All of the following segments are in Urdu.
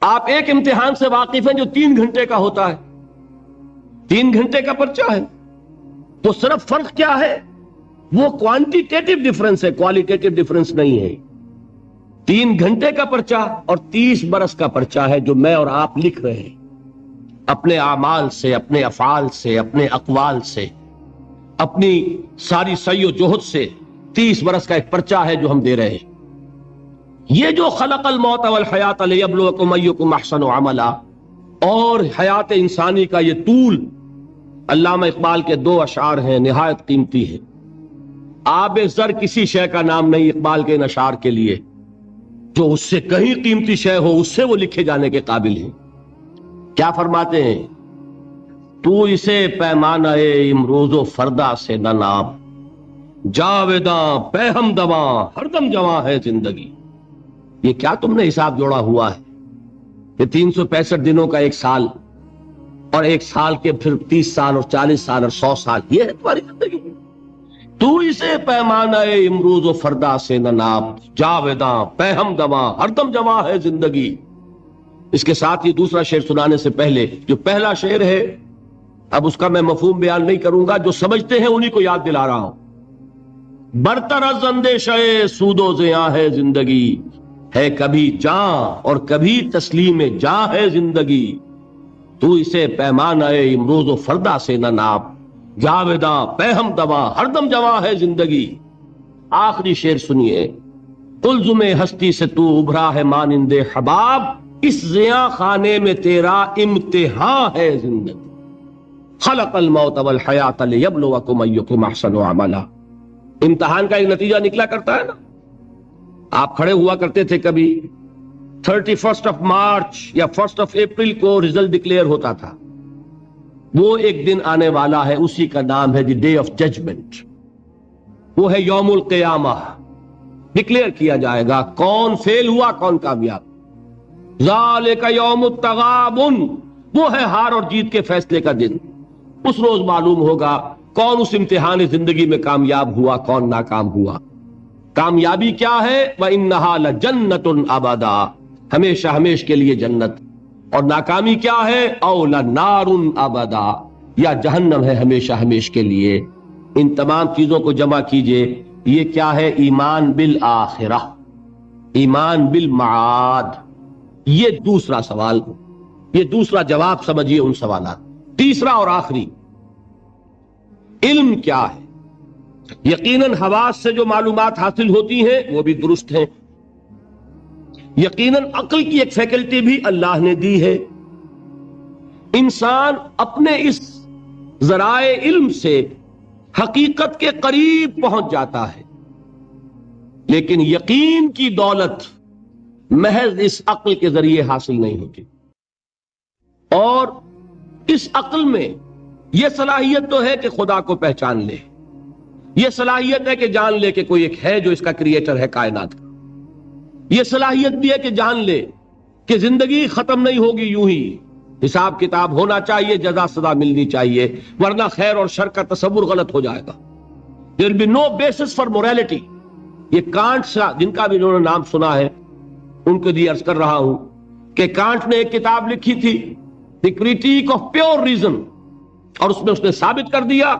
آپ ایک امتحان سے واقف ہیں جو 3 گھنٹے کا ہوتا ہے، 3 گھنٹے کا پرچہ ہے، تو صرف فرق کیا ہے؟ وہ کوانٹیٹیو ڈفرنس ہے، کوالیٹیٹیو ڈفرنس نہیں ہے۔ 3 گھنٹے کا پرچہ اور 30 برس کا پرچہ ہے جو میں اور آپ لکھ رہے ہیں، اپنے اعمال سے، اپنے افعال سے، اپنے اقوال سے، اپنی ساری سعی و جہد سے 30 برس کا ایک پرچہ ہے جو ہم دے رہے ہیں۔ یہ جو خلق الموت والحیات لیبلوکم ایکم احسن عملا، اور حیات انسانی کا یہ طول، علامہ اقبال کے 2 اشعار ہیں نہایت قیمتی ہیں۔ آب زر کسی شے کا نام نہیں اقبال کے ان اشعار کے لیے، جو اس سے کہیں قیمتی شے ہو اس سے وہ لکھے جانے کے قابل ہیں۔ کیا فرماتے ہیں؟ تو اسے پیمانہ امروز و فردا سے نہ ناپ، جاویداں پہ ہم دواں ہر دم جواں ہے زندگی۔ یہ کیا تم نے حساب جوڑا ہوا ہے کہ 365 دنوں کا ایک سال، اور ایک سال کے پھر 30 سال اور 40 سال اور 100 سال، یہ ہے تمہاری زندگی؟ تو اسے پیمانہ امروز و فردا سے نہ ناپ، جاویداں پہ ہم دواں ہر دم جواں ہے زندگی۔ اس کے ساتھ یہ دوسرا شعر سنانے سے پہلے جو پہلا شعر ہے، اب اس کا میں مفہوم بیان نہیں کروں گا، جو سمجھتے ہیں انہی کو یاد دلا رہا ہوں۔ برتر از اندیشہ سود و زیاں ہے زندگی، ہے کبھی جاں اور کبھی تسلیم جاں ہے زندگی۔ تو اسے پیمانہ امروز و فردا سے نہ ناپ، جاویداں پہ ہم دواں ہر دم جواں ہے زندگی۔ آخری شعر سنیے، قلزم ہستی سے تو ابھرا ہے مانند حباب، اس زیاں خانے میں تیرا امتحان ہے زندگی۔ خلق الموت والحیات لیبلوکم ایکم احسن عملا۔ امتحان کا ایک نتیجہ نکلا کرتا ہے نا۔ آپ کھڑے ہوا کرتے تھے کبھی 31 مارچ یا 1 اپریل کو رزلٹ ڈکلیئر ہوتا تھا، وہ ایک دن آنے والا ہے، اسی کا نام ہے دی ڈے آف ججمنٹ، وہ ہے یوم القیامہ۔ ڈکلیئر کیا جائے گا کون فیل ہوا کون کامیاب۔ ذالک یوم التغابن، وہ ہے ہار اور جیت کے فیصلے کا دن۔ اس روز معلوم ہوگا کون اس امتحان زندگی میں کامیاب ہوا کون ناکام ہوا۔ کامیابی کیا ہے؟ وَإِنَّهَا لَجَنَّةٌ أَبَدًا، ہمیشہ ہمیش کے لیے جنت، اور ناکامی کیا ہے؟ أَوْ لَنَارٌ أَبَدًا، یا جہنم ہے ہمیشہ ہمیش کے لیے۔ ان تمام چیزوں کو جمع کیجئے، یہ کیا ہے؟ ایمان بالآخرہ، ایمان بالمعاد۔ یہ دوسرا سوال، یہ دوسرا جواب سمجھیے ان سوالات۔ تیسرا اور آخری، علم کیا ہے؟ یقیناً حواس سے جو معلومات حاصل ہوتی ہیں وہ بھی درست ہیں، یقیناً عقل کی ایک فیکلٹی بھی اللہ نے دی ہے۔ انسان اپنے اس ذرائع علم سے حقیقت کے قریب پہنچ جاتا ہے، لیکن یقین کی دولت محض اس عقل کے ذریعے حاصل نہیں ہوتی۔ اور اس عقل میں یہ صلاحیت تو ہے کہ خدا کو پہچان لے، یہ صلاحیت ہے کہ جان لے کہ کوئی ایک ہے جو اس کا کریٹر ہے کائنات کا، یہ صلاحیت بھی ہے کہ جان لے کہ زندگی ختم نہیں ہوگی یوں ہی، حساب کتاب ہونا چاہیے، جزا سزا ملنی چاہیے، ورنہ خیر اور شر کا تصور غلط ہو جائے گا۔ There will be no basis for morality۔ یہ کانٹ جن کا بھی انہوں نے نام سنا ہے ان کو عرض کر رہا ہوں کہ کانٹ نے ایک کتاب لکھی تھی دی کریٹیک آف پیور ریزن، اور اس میں اس نے ثابت کر دیا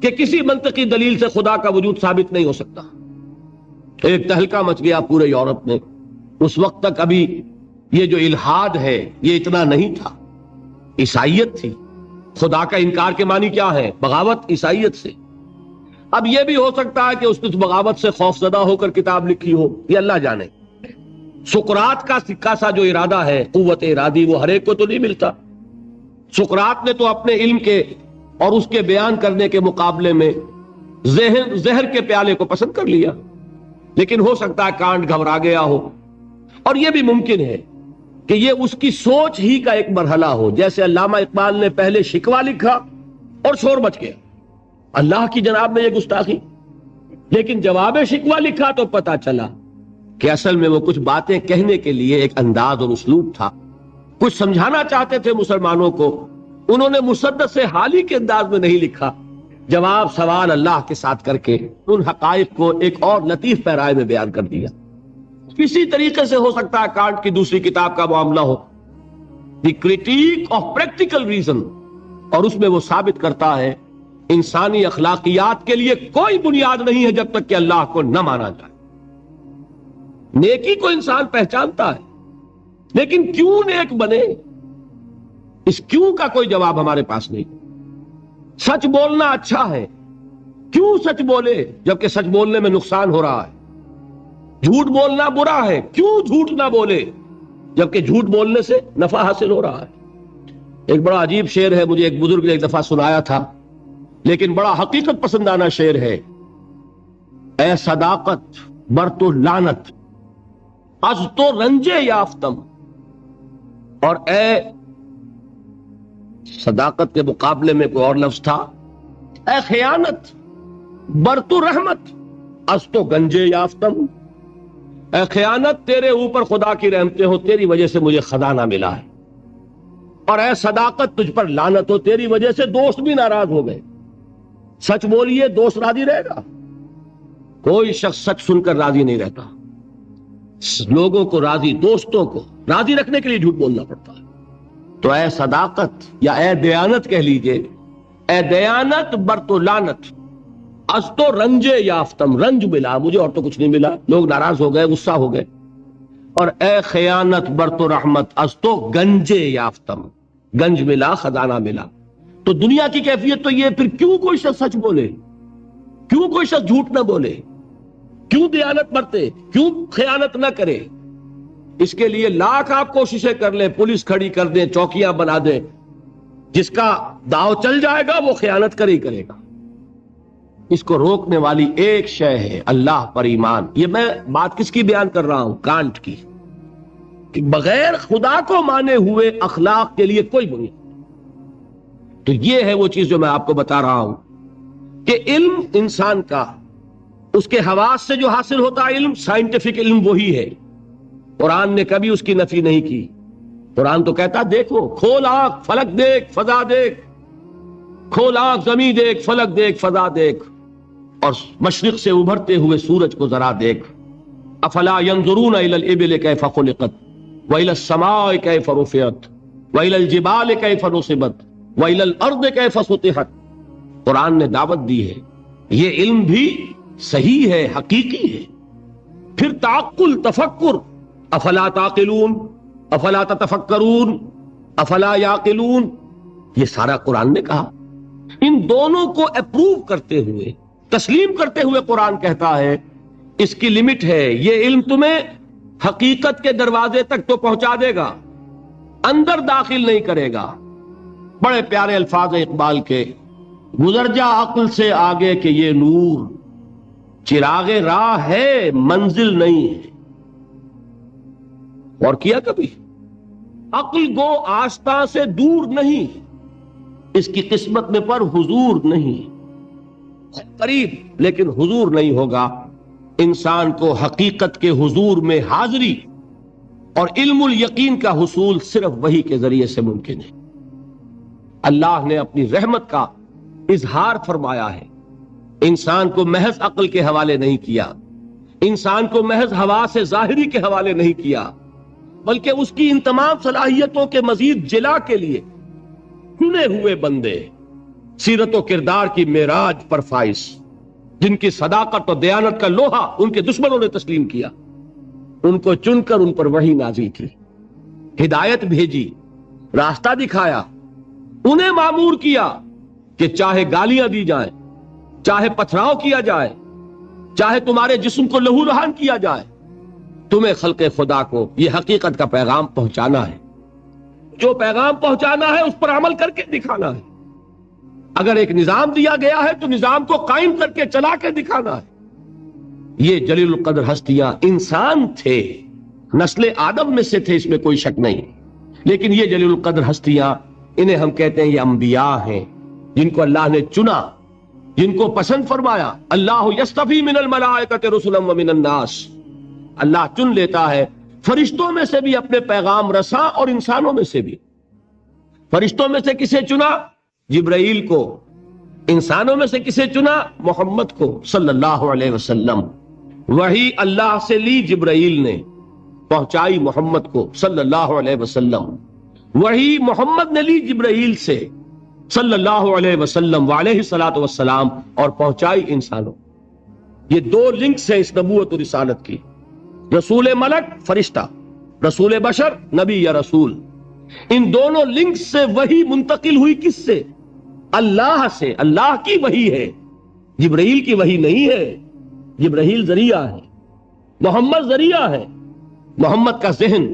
کہ کسی منطقی دلیل سے خدا کا وجود ثابت نہیں ہو سکتا۔ ایک تہلکہ مچ گیا پورے یورپ میں۔ اس وقت تک ابھی یہ جو الحاد ہے یہ اتنا نہیں تھا، عیسائیت تھی۔ خدا کا انکار کے معنی کیا ہے؟ بغاوت عیسائیت سے۔ اب یہ بھی ہو سکتا ہے کہ اس نے بغاوت سے خوف زدہ ہو کر کتاب لکھی ہو، یہ اللہ جانے۔ سقراط کا سکہ سا جو ارادہ ہے، قوت ارادی، وہ ہر ایک کو تو نہیں ملتا۔ سقراط نے تو اپنے علم کے اور اس کے بیان کرنے کے مقابلے میں زہر کے پیالے کو پسند کر لیا، لیکن ہو سکتا ہے کانٹ گھبرا گیا ہو، اور یہ بھی ممکن ہے کہ یہ اس کی سوچ ہی کا ایک مرحلہ ہو۔ جیسے علامہ اقبال نے پہلے شکوہ لکھا اور شور مچ گیا، اللہ کی جناب میں یہ گستاخی، لیکن جواب شکوہ لکھا تو پتا چلا کہ اصل میں وہ کچھ باتیں کہنے کے لیے ایک انداز اور اسلوب تھا، کچھ سمجھانا چاہتے تھے مسلمانوں کو، انہوں نے مسدس حالی کے انداز میں نہیں لکھا، جواب سوال اللہ کے ساتھ کر کے ان حقائق کو ایک اور لطیف پیرائے میں بیان کر دیا۔ کسی طریقے سے ہو سکتا ہے کانٹ کی دوسری کتاب کا معاملہ ہو، دی کریٹیک آف پریکٹیکل ریزن، اور اس میں وہ ثابت کرتا ہے انسانی اخلاقیات کے لیے کوئی بنیاد نہیں ہے جب تک کہ اللہ کو نہ مانا جائے۔ نیکی کو انسان پہچانتا ہے، لیکن کیوں نیک بنے، اس کیوں کا کوئی جواب ہمارے پاس نہیں۔ سچ بولنا اچھا ہے، کیوں سچ بولے جبکہ سچ بولنے میں نقصان ہو رہا ہے؟ جھوٹ بولنا برا ہے، کیوں جھوٹ نہ بولے جبکہ جھوٹ بولنے سے نفع حاصل ہو رہا ہے؟ ایک بڑا عجیب شعر ہے، مجھے ایک بزرگ نے ایک دفعہ سنایا تھا، لیکن بڑا حقیقت پسندانہ شعر ہے۔ اے صداقت بر تو لعنت، از تو رنجے یافتم، اور اے صداقت کے مقابلے میں کوئی اور لفظ تھا، اے خیانت بر تو رحمت، از تو گنجے یافتم، اے خیانت تیرے اوپر خدا کی رحمتیں ہو، تیری وجہ سے مجھے خزانہ ملا ہے، اور اے صداقت تجھ پر لعنت ہو، تیری وجہ سے دوست بھی ناراض ہو گئے۔ سچ بولیے، دوست راضی رہے گا؟ کوئی شخص سچ سن کر راضی نہیں رہتا، لوگوں کو راضی، دوستوں کو راضی رکھنے کے لیے جھوٹ بولنا پڑتا ہے۔ تو اے صداقت یا اے دیانت کہہ لیجئے، اے دیانت بر تو لعنت، از تو رنجے یافتم، رنج ملا مجھے اور تو کچھ نہیں ملا، لوگ ناراض ہو گئے، غصہ ہو گئے، اور اے خیانت بر تو رحمت، از تو گنجے یافتم، گنج ملا، خزانہ ملا۔ تو دنیا کی کیفیت تو یہ، پھر کیوں کوئی شخص سچ بولے، کیوں کوئی شخص جھوٹ نہ بولے، کیوں دیانت برتے، کیوں خیانت نہ کرے؟ اس کے لیے لاکھ آپ کوششیں کر لیں، پولیس کھڑی کر دیں، چوکیاں بنا دیں، جس کا داؤ چل جائے گا وہ خیانت کرے ہی کرے گا۔ اس کو روکنے والی ایک شے ہے اللہ پر ایمان۔ یہ میں بات کس کی بیان کر رہا ہوں؟ کانٹ کی، کہ بغیر خدا کو مانے ہوئے اخلاق کے لیے کوئی بنیاد۔ تو یہ ہے وہ چیز جو میں آپ کو بتا رہا ہوں کہ علم انسان کا، اس کے حواس سے جو حاصل ہوتا ہے علم، سائنٹیفک علم وہی ہے۔ قرآن نے کبھی اس کی نفی نہیں کی۔ قرآن تو کہتا دیکھو، کھول آنکھ، فلک دیکھ، فضا دیکھ، کھول آنکھ، زمین دیکھ، فلک دیکھ، فضا دیکھ، اور مشرق سے ابھرتے ہوئے سورج کو ذرا دیکھ۔ افلا ينظرون الى الابل كيف خلقت والى السماء كيف رفعت والى الجبال كيف نصبت والى الارض كيف سطحت۔ قرآن نے دعوت دی ہے، یہ علم بھی صحیح ہے، حقیقی ہے۔ پھر تعقل، تفکر، افلا تعقلون، افلا تتفکرون، افلا یعقلون، یہ سارا قرآن نے کہا۔ ان دونوں کو اپروو کرتے ہوئے، تسلیم کرتے ہوئے قرآن کہتا ہے اس کی لمٹ ہے، یہ علم تمہیں حقیقت کے دروازے تک تو پہنچا دے گا، اندر داخل نہیں کرے گا۔ بڑے پیارے الفاظ ہیں اقبال کے، گزر جا عقل سے آگے کہ یہ نور، چراغ راہ ہے منزل نہیں ہے۔ اور کیا کبھی؟ عقل گو آستہ سے دور نہیں، اس کی قسمت میں پر حضور نہیں، قریب لیکن حضور نہیں ہوگا۔ انسان کو حقیقت کے حضور میں حاضری اور علم الیقین کا حصول صرف وحی کے ذریعے سے ممکن ہے۔ اللہ نے اپنی رحمت کا اظہار فرمایا ہے، انسان کو محض عقل کے حوالے نہیں کیا، انسان کو محض حواس ظاہری کے حوالے نہیں کیا، بلکہ اس کی ان تمام صلاحیتوں کے مزید جلا کے لیے چنے ہوئے بندے، سیرت و کردار کی معراج پر فائز، جن کی صداقت اور دیانت کا لوہا ان کے دشمنوں نے تسلیم کیا، ان کو چن کر ان پر وحی نازل کی، ہدایت بھیجی، راستہ دکھایا، انہیں مامور کیا کہ چاہے گالیاں دی جائیں، چاہے پتھراؤ کیا جائے، چاہے تمہارے جسم کو لہو لہان کیا جائے، تمہیں خلق خدا کو یہ حقیقت کا پیغام پہنچانا ہے۔ جو پیغام پہنچانا ہے اس پر عمل کر کے دکھانا ہے۔ اگر ایک نظام دیا گیا ہے تو نظام کو قائم کر کے چلا کے دکھانا ہے۔ یہ جلیل القدر ہستیاں انسان تھے، نسل آدم میں سے تھے، اس میں کوئی شک نہیں، لیکن یہ جلیل القدر ہستیاں، انہیں ہم کہتے ہیں یہ انبیاء ہیں، جن کو اللہ نے چنا، جن کو پسند فرمایا۔ اللہ یصطفی من الملائکۃ رسلا ومن الناس، اللہ چن لیتا ہے فرشتوں میں سے بھی اپنے پیغام رساں اور انسانوں میں سے بھی۔ فرشتوں میں سے کسے چنا؟ جبرائیل کو۔ انسانوں میں سے کسے چنا؟ محمد کو صلی اللہ علیہ وسلم۔ وحی اللہ سے لی جبرائیل نے، پہنچائی محمد کو صلی اللہ علیہ وسلم۔ وہی محمد نے لی جبرائیل سے صلی اللہ علیہ وسلم وعلیہ الصلوۃ والسلام اور پہنچائی انسانوں. یہ دو لنکس ہیں اس نبوت اور رسالت کی. رسول ملک فرشتہ، رسول بشر نبی یا رسول. ان دونوں لنکس سے وحی منتقل ہوئی کس سے؟ اللہ سے. اللہ کی وحی ہے، جبرائیل کی وحی نہیں ہے. جبرائیل ذریعہ ہے، محمد ذریعہ ہے. محمد کا ذہن،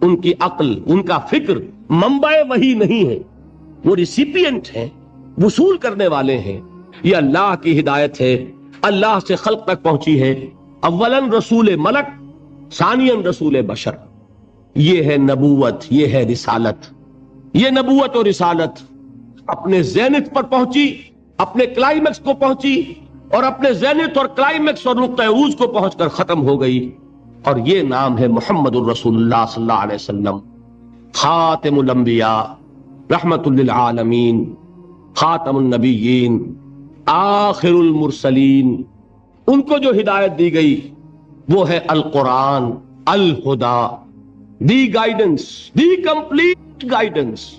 ان کی عقل، ان کا فکر منبع وحی نہیں ہے. وہ ریسیپینٹ ہیں، وصول کرنے والے ہیں. یہ اللہ کی ہدایت ہے، اللہ سے خلق تک پہنچی ہے. اولاً رسول ملک، ثانیاً رسول بشر. یہ ہے نبوت، یہ ہے رسالت. یہ نبوت اور رسالت اپنے زینت پر پہنچی، اپنے کلائمیکس کو پہنچی، اور اپنے زینت اور کلائمیکس اور نقطہ عروج کو پہنچ کر ختم ہو گئی. اور یہ نام ہے محمد الرسول اللہ صلی اللہ علیہ وسلم، خاتم الانبیاء، رحمت للعالمین، خاتم النبیین، آخر المرسلین. ان کو جو ہدایت دی گئی وہ ہے القرآن، الہدا، the guidance, the complete guidance,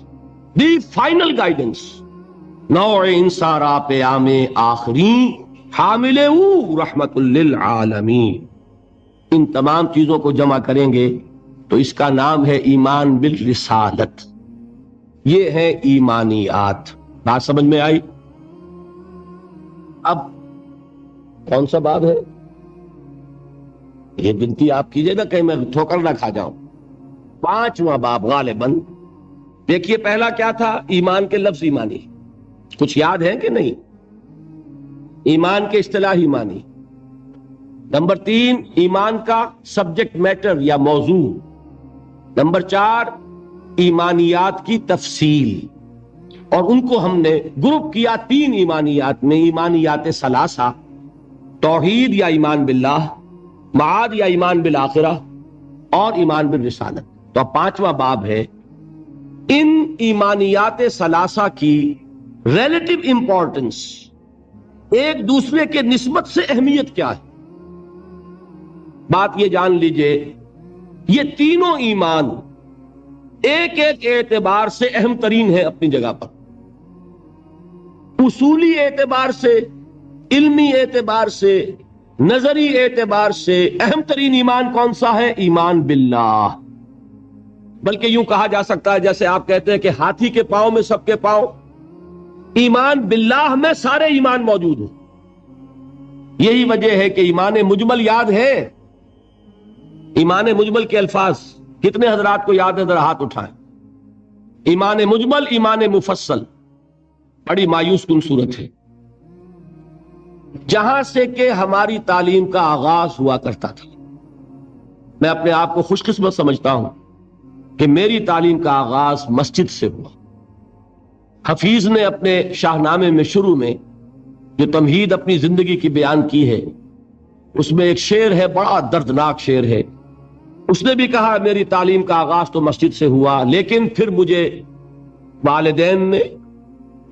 the final guidance. نوع انسارا پیام آخری حامل رحمت للعالمین. ان تمام چیزوں کو جمع کریں گے تو اس کا نام ہے ایمان بالرسالت. یہ ہے ایمانیات. بات سمجھ میں آئی؟ اب کون سا باب ہے؟ یہ بنتی آپ کیجئے نا کہیں میں ٹھوکر نہ کھا جاؤں. 5واں باب غالباً. دیکھیے پہلا کیا تھا؟ ایمان کے لفظ ایمانی. کچھ یاد ہے کہ نہیں؟ ایمان کے اصطلاحی معنی. نمبر 3 ایمان کا سبجیکٹ میٹر یا موضوع. نمبر 4 ایمانیات کی تفصیل. اور ان کو ہم نے گروپ کیا 3 ایمانیات میں: ایمانیات ثلاثہ، توحید یا ایمان باللہ، معاد یا ایمان بالآخرہ، اور ایمان بالرسالت. تو اب 5واں باب ہے. ان ایمانیات ثلاثہ کی ریلیٹو امپورٹنس، ایک دوسرے کے نسبت سے اہمیت کیا ہے. بات یہ جان لیجئے، یہ تینوں ایمان ایک ایک اعتبار سے اہم ترین ہے اپنی جگہ پر. اصولی اعتبار سے، علمی اعتبار سے، نظری اعتبار سے اہم ترین ایمان کون سا ہے؟ ایمان باللہ. بلکہ یوں کہا جا سکتا ہے جیسے آپ کہتے ہیں کہ ہاتھی کے پاؤں میں سب کے پاؤں، ایمان باللہ میں سارے ایمان موجود ہیں. یہی وجہ ہے کہ ایمان مجمل یاد ہے. ایمان مجمل کے الفاظ کتنے حضرات کو یاد ہے؟ ذرا ہاتھ اٹھائیں. ایمان مجمل، ایمان مفصل، بڑی مایوس کن صورت ہے. جہاں سے کہ ہماری تعلیم کا آغاز ہوا کرتا تھا. میں اپنے آپ کو خوش قسمت سمجھتا ہوں کہ میری تعلیم کا آغاز مسجد سے ہوا. حفیظ نے اپنے شاہنامے میں شروع میں جو تمہید اپنی زندگی کی بیان کی ہے، اس میں ایک شعر ہے، بڑا دردناک شعر ہے. اس نے بھی کہا میری تعلیم کا آغاز تو مسجد سے ہوا، لیکن پھر مجھے والدین نے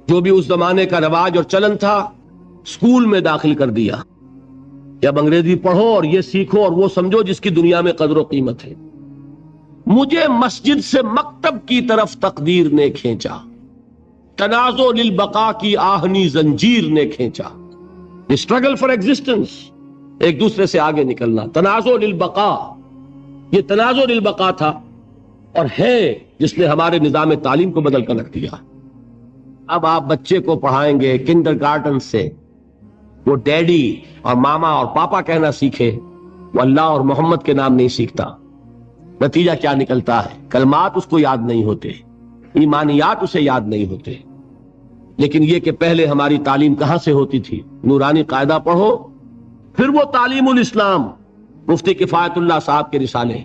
جو بھی اس زمانے کا رواج اور چلن تھا اسکول میں داخل کر دیا. جب انگریزی پڑھو اور یہ سیکھو اور وہ سمجھو جس کی دنیا میں قدر و قیمت ہے. مجھے مسجد سے مکتب کی طرف تقدیر نے کھینچا، تنازع للبقاء کی آہنی زنجیر نے کھینچا. اسٹرگل فار ایگزسٹنس، ایک دوسرے سے آگے نکلنا. تنازع للبقاء، یہ تنازع للبقاء تھا اور ہے جس نے ہمارے نظام تعلیم کو بدل کر رکھ دیا. اب آپ بچے کو پڑھائیں گے کنڈر گارٹن سے، وہ ڈیڈی اور ماما اور پاپا کہنا سیکھے، وہ اللہ اور محمد کے نام نہیں سیکھتا. نتیجہ کیا نکلتا ہے؟ کلمات اس کو یاد نہیں ہوتے، ایمانیات اسے یاد نہیں ہوتے. لیکن یہ کہ پہلے ہماری تعلیم کہاں سے ہوتی تھی؟ نورانی قاعدہ پڑھو، پھر وہ تعلیم الاسلام مفتی کفایت اللہ صاحب کے رسالے،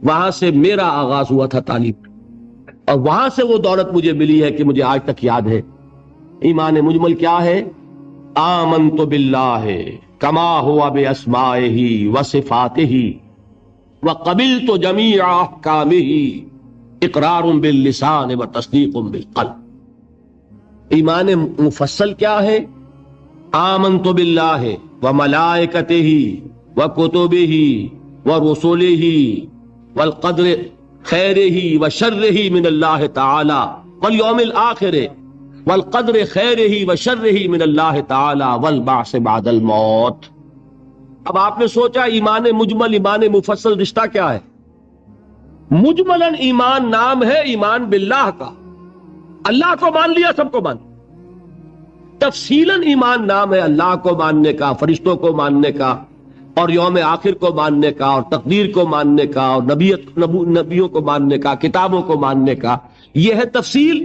وہاں سے میرا آغاز ہوا تھا تعلیم. اور وہاں سے وہ دولت مجھے ملی ہے کہ مجھے آج تک یاد ہے. ایمان مجمل کیا ہے؟ آمنت باللہ کما ہوا باسمائہ وصفاتہ وقبلت جمیع احکامہ اقرار باللسان وتصدیق بالقلب. ایمان مفصل کیا ہے؟ آمنت باللہ وملائکتہ وکتبہ ورسلہ والقدر خیرہ و شرہ من اللہ تعالی والیوم الآخر والقدر خیرہ و شرہ من اللہ تعالی والبعث بعد الموت۔ اب آپ نے سوچا ایمان مجمل ایمان مفصل رشتہ کیا ہے؟ مجملاً ایمان نام ہے ایمان باللہ کا، اللہ کو مان لیا، سب کو مان۔ تفصیلاً ایمان نام ہے اللہ کو ماننے کا، فرشتوں کو ماننے کا، اور یوم آخر کو ماننے کا، اور تقدیر کو ماننے کا، اور نبیوں کو ماننے کا، کتابوں کو ماننے کا۔ یہ ہے تفصیل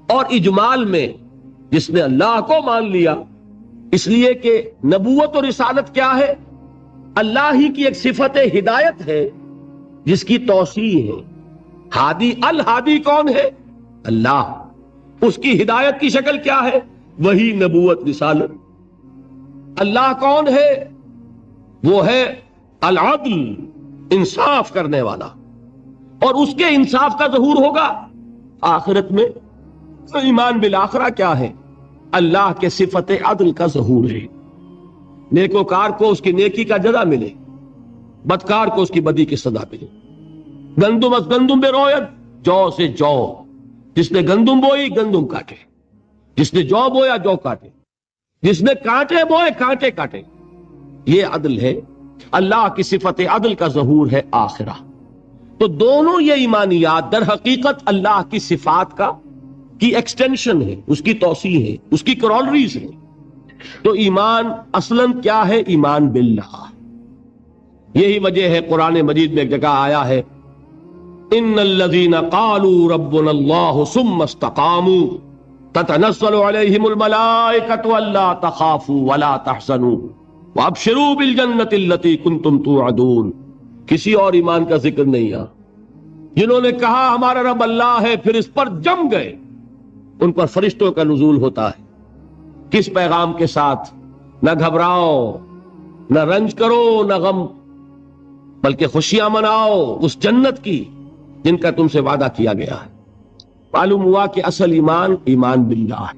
اور اجمال میں جس نے اللہ کو مان لیا، اس لیے کہ نبوت اور رسالت کیا ہے؟ اللہ ہی کی ایک صفت ہدایت ہے جس کی توسیع ہے۔ ہادی، الہادی کون ہے؟ اللہ۔ اس کی ہدایت کی شکل کیا ہے؟ وہی نبوت رسالت۔ اللہ کون ہے؟ وہ ہے العدل، انصاف کرنے والا، اور اس کے انصاف کا ظہور ہوگا آخرت میں۔ تو ایمان بالآخرہ کیا ہے؟ اللہ کے صفت عدل کا ظہور ہے۔ نیکوکار کو اس کی نیکی کا جزا ملے، بدکار کو اس کی بدی کی سزا ملے۔ گندم از گندم بے رویت، جو سے جو، جس نے گندم بوئی گندم کاٹے، جس نے جو بویا جو کاٹے، جس نے کانٹے بوئے کانٹے کاٹے۔ یہ عدل ہے، اللہ کی صفت عدل کا ظہور ہے آخرہ۔ تو دونوں یہ ایمانیات در حقیقت اللہ کی صفات کی ایکسٹینشن ہے، اس کی توسیع ہے، اس کی کرولریز ہے۔ تو ایمان اصلاً کیا ہے؟ ایمان باللہ۔ یہی وجہ ہے قرآن مجید میں ایک جگہ آیا ہے، ان الذین قالوا ربنا اللہ ثم استقاموا تتنزل علیہم الملائکۃ الا تخافوا ولا تحزنوا وابشروا بالجنۃ التی کنتم توعدون۔ کسی اور ایمان کا ذکر نہیں ہے۔ جنہوں نے کہا ہمارا رب اللہ ہے، پھر اس پر جم گئے، ان پر فرشتوں کا نزول ہوتا ہے۔ کس پیغام کے ساتھ؟ نہ گھبراؤ، نہ رنج کرو، نہ غم، بلکہ خوشیاں مناؤ اس جنت کی جن کا تم سے وعدہ کیا گیا ہے۔ معلوم ہوا کہ اصل ایمان ایمان باللہ ہے۔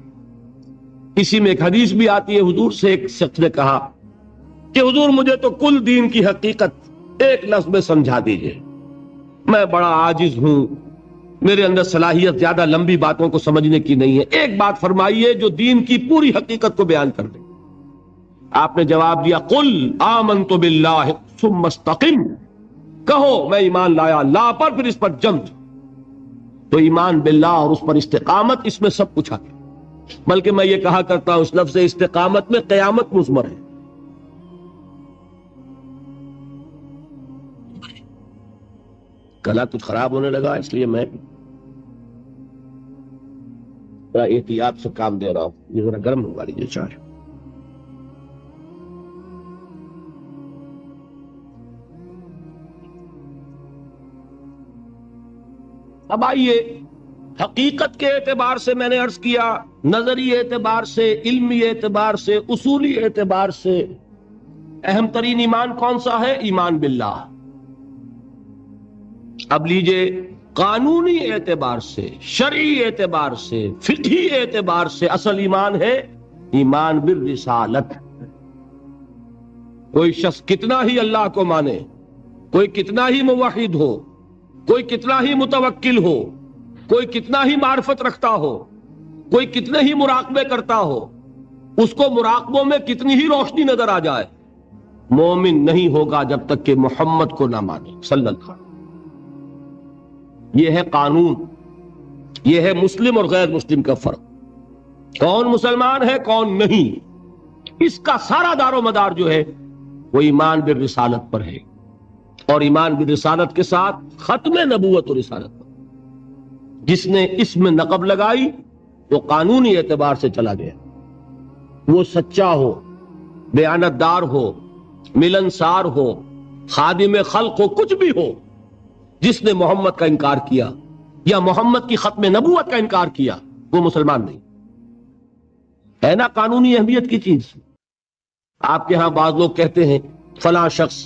اسی میں ایک حدیث بھی آتی ہے، حضور سے ایک شخص نے کہا کہ حضور مجھے تو کل دین کی حقیقت ایک لفظ میں سمجھا دیجئے، میں بڑا عاجز ہوں، میرے اندر صلاحیت زیادہ لمبی باتوں کو سمجھنے کی نہیں ہے، ایک بات فرمائیے جو دین کی پوری حقیقت کو بیان کر دے۔ آپ نے جواب دیا، قل آمنت باللہ ثم استقم، کہو میں ایمان لایا اللہ پر، پھر اس پر جم جاؤ۔ تو ایمان باللہ اور اس پر استقامت، اس میں سب کچھ آ گیا۔ بلکہ میں یہ کہا کرتا ہوں اس لفظ استقامت میں قیامت مضمر ہے۔ گلا کچھ خراب ہونے لگا، اس لیے میں ذرا احتیاط سے کام دے رہا ہوں۔ یہ ذرا گرم ہوگا لیجیے چائے۔ اب آئیے، حقیقت کے اعتبار سے میں نے عرض کیا، نظری اعتبار سے، علمی اعتبار سے، اصولی اعتبار سے اہم ترین ایمان کون سا ہے؟ ایمان باللہ۔ اب لیجئے قانونی اعتبار سے، شرعی اعتبار سے، فقہی اعتبار سے اصل ایمان ہے ایمان بالرسالت۔ کوئی شخص کتنا ہی اللہ کو مانے، کوئی کتنا ہی موحد ہو، کوئی کتنا ہی متوکل ہو، کوئی کتنا ہی معرفت رکھتا ہو، کوئی کتنے ہی مراقبے کرتا ہو، اس کو مراقبوں میں کتنی ہی روشنی نظر آ جائے، مومن نہیں ہوگا جب تک کہ محمد کو نہ مانے صلی اللہ علیہ وسلم۔ یہ ہے قانون، یہ ہے مسلم اور غیر مسلم کا فرق، کون مسلمان ہے کون نہیں۔ اس کا سارا دار و مدار جو ہے وہ ایمان بالرسالت پر ہے، اور ایمان بالرسالت کے ساتھ ختم نبوت و رسالت پر۔ جس نے اس میں نقب لگائی وہ قانونی اعتبار سے چلا گیا، وہ سچا ہو، بیانت دار ہو، ملنسار ہو، خادم خلق ہو، کچھ بھی ہو، جس نے محمد کا انکار کیا یا محمد کی ختم نبوت کا انکار کیا وہ مسلمان نہیں ہے۔ نا قانونی اہمیت کی چیز۔ آپ کے ہاں بعض لوگ کہتے ہیں فلاں شخص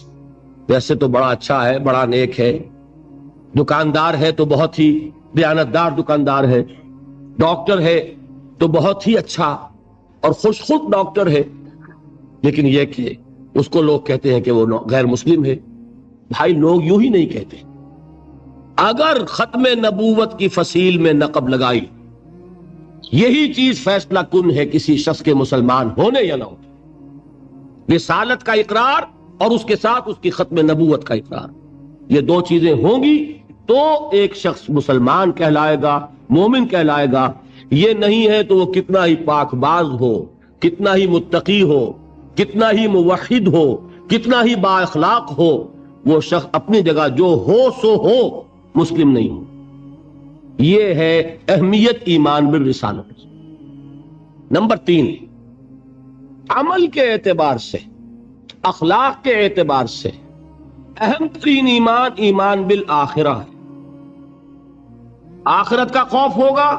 ویسے تو بڑا اچھا ہے، بڑا نیک ہے، دکاندار ہے تو بہت ہی دیانتدار دکاندار ہے، ڈاکٹر ہے تو بہت ہی اچھا اور خوش خلق ڈاکٹر ہے، لیکن یہ کہ اس کو لوگ کہتے ہیں کہ وہ غیر مسلم ہے۔ بھائی لوگ یوں ہی نہیں کہتے، اگر ختم نبوت کی فصیل میں نقب لگائی، یہی چیز فیصلہ کن ہے کسی شخص کے مسلمان ہونے یا نہ ہونے۔ رسالت کا اقرار اور اس کے ساتھ اس کی ختم نبوت کا اقرار، یہ دو چیزیں ہوں گی تو ایک شخص مسلمان کہلائے گا، مومن کہلائے گا۔ یہ نہیں ہے تو وہ کتنا ہی پاک باز ہو، کتنا ہی متقی ہو، کتنا ہی موحد ہو، کتنا ہی با اخلاق ہو، وہ شخص اپنی جگہ جو ہو سو ہو، مسلم نہیں ہو۔ یہ ہے اہمیت ایمان بالرسالت۔ نمبر 3، عمل کے اعتبار سے، اخلاق کے اعتبار سے اہم ترین ایمان ایمان بالآخرہ ہے۔ آخرت کا خوف ہوگا،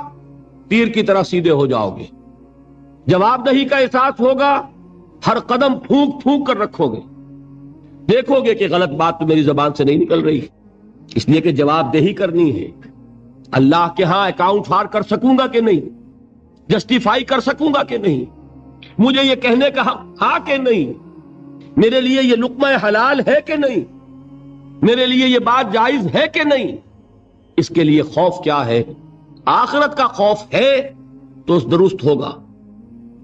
تیر کی طرح سیدھے ہو جاؤ گے۔ جواب دہی کا احساس ہوگا، ہر قدم پھونک پھونک کر رکھو گے۔ دیکھو گے کہ غلط بات تو میری زبان سے نہیں نکل رہی، اس لیے کہ جواب دہی کرنی ہے۔ اللہ کے ہاں اکاؤنٹ فار کر سکوں گا کہ نہیں، جسٹیفائی کر سکوں گا کہ نہیں، مجھے یہ کہنے کا حق تھا کہ نہیں، میرے لیے یہ لقمہ حلال ہے کہ نہیں، میرے لیے یہ بات جائز ہے کہ نہیں۔ اس کے لیے خوف کیا ہے؟ آخرت کا خوف ہے تو درست ہوگا،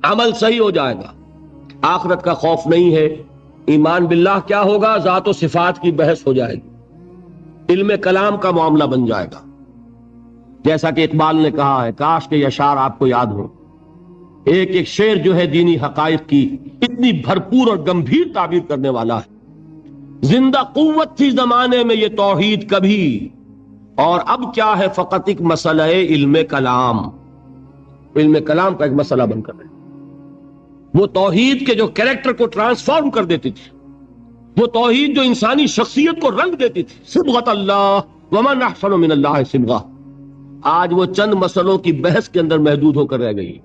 عمل صحیح ہو جائے گا۔ آخرت کا خوف نہیں ہے، ایمان باللہ کیا ہوگا؟ ذات و صفات کی بحث ہو جائے گی، علم کلام کا معاملہ بن جائے گا۔ جیسا کہ اقبال نے کہا ہے، کاش کہ یہ اشعار آپ کو یاد ہو۔ ایک ایک شعر جو ہے دینی حقائق کی اتنی بھرپور اور گمبھیر تعبیر کرنے والا ہے۔ زندہ قوت تھی زمانے میں یہ توحید کبھی، اور اب کیا ہے فقط ایک مسئلہ علم کلام۔ علم کلام کا ایک مسئلہ بن کر رہے، وہ توحید کے جو کریکٹر کو ٹرانسفارم کر دیتی تھی، وہ توحید جو انسانی شخصیت کو رنگ دیتی تھی، صبغۃ اللہ ومن احسن من اللہ صبغہ، آج وہ چند مسئلوں کی بحث کے اندر محدود ہو کر رہ گئی۔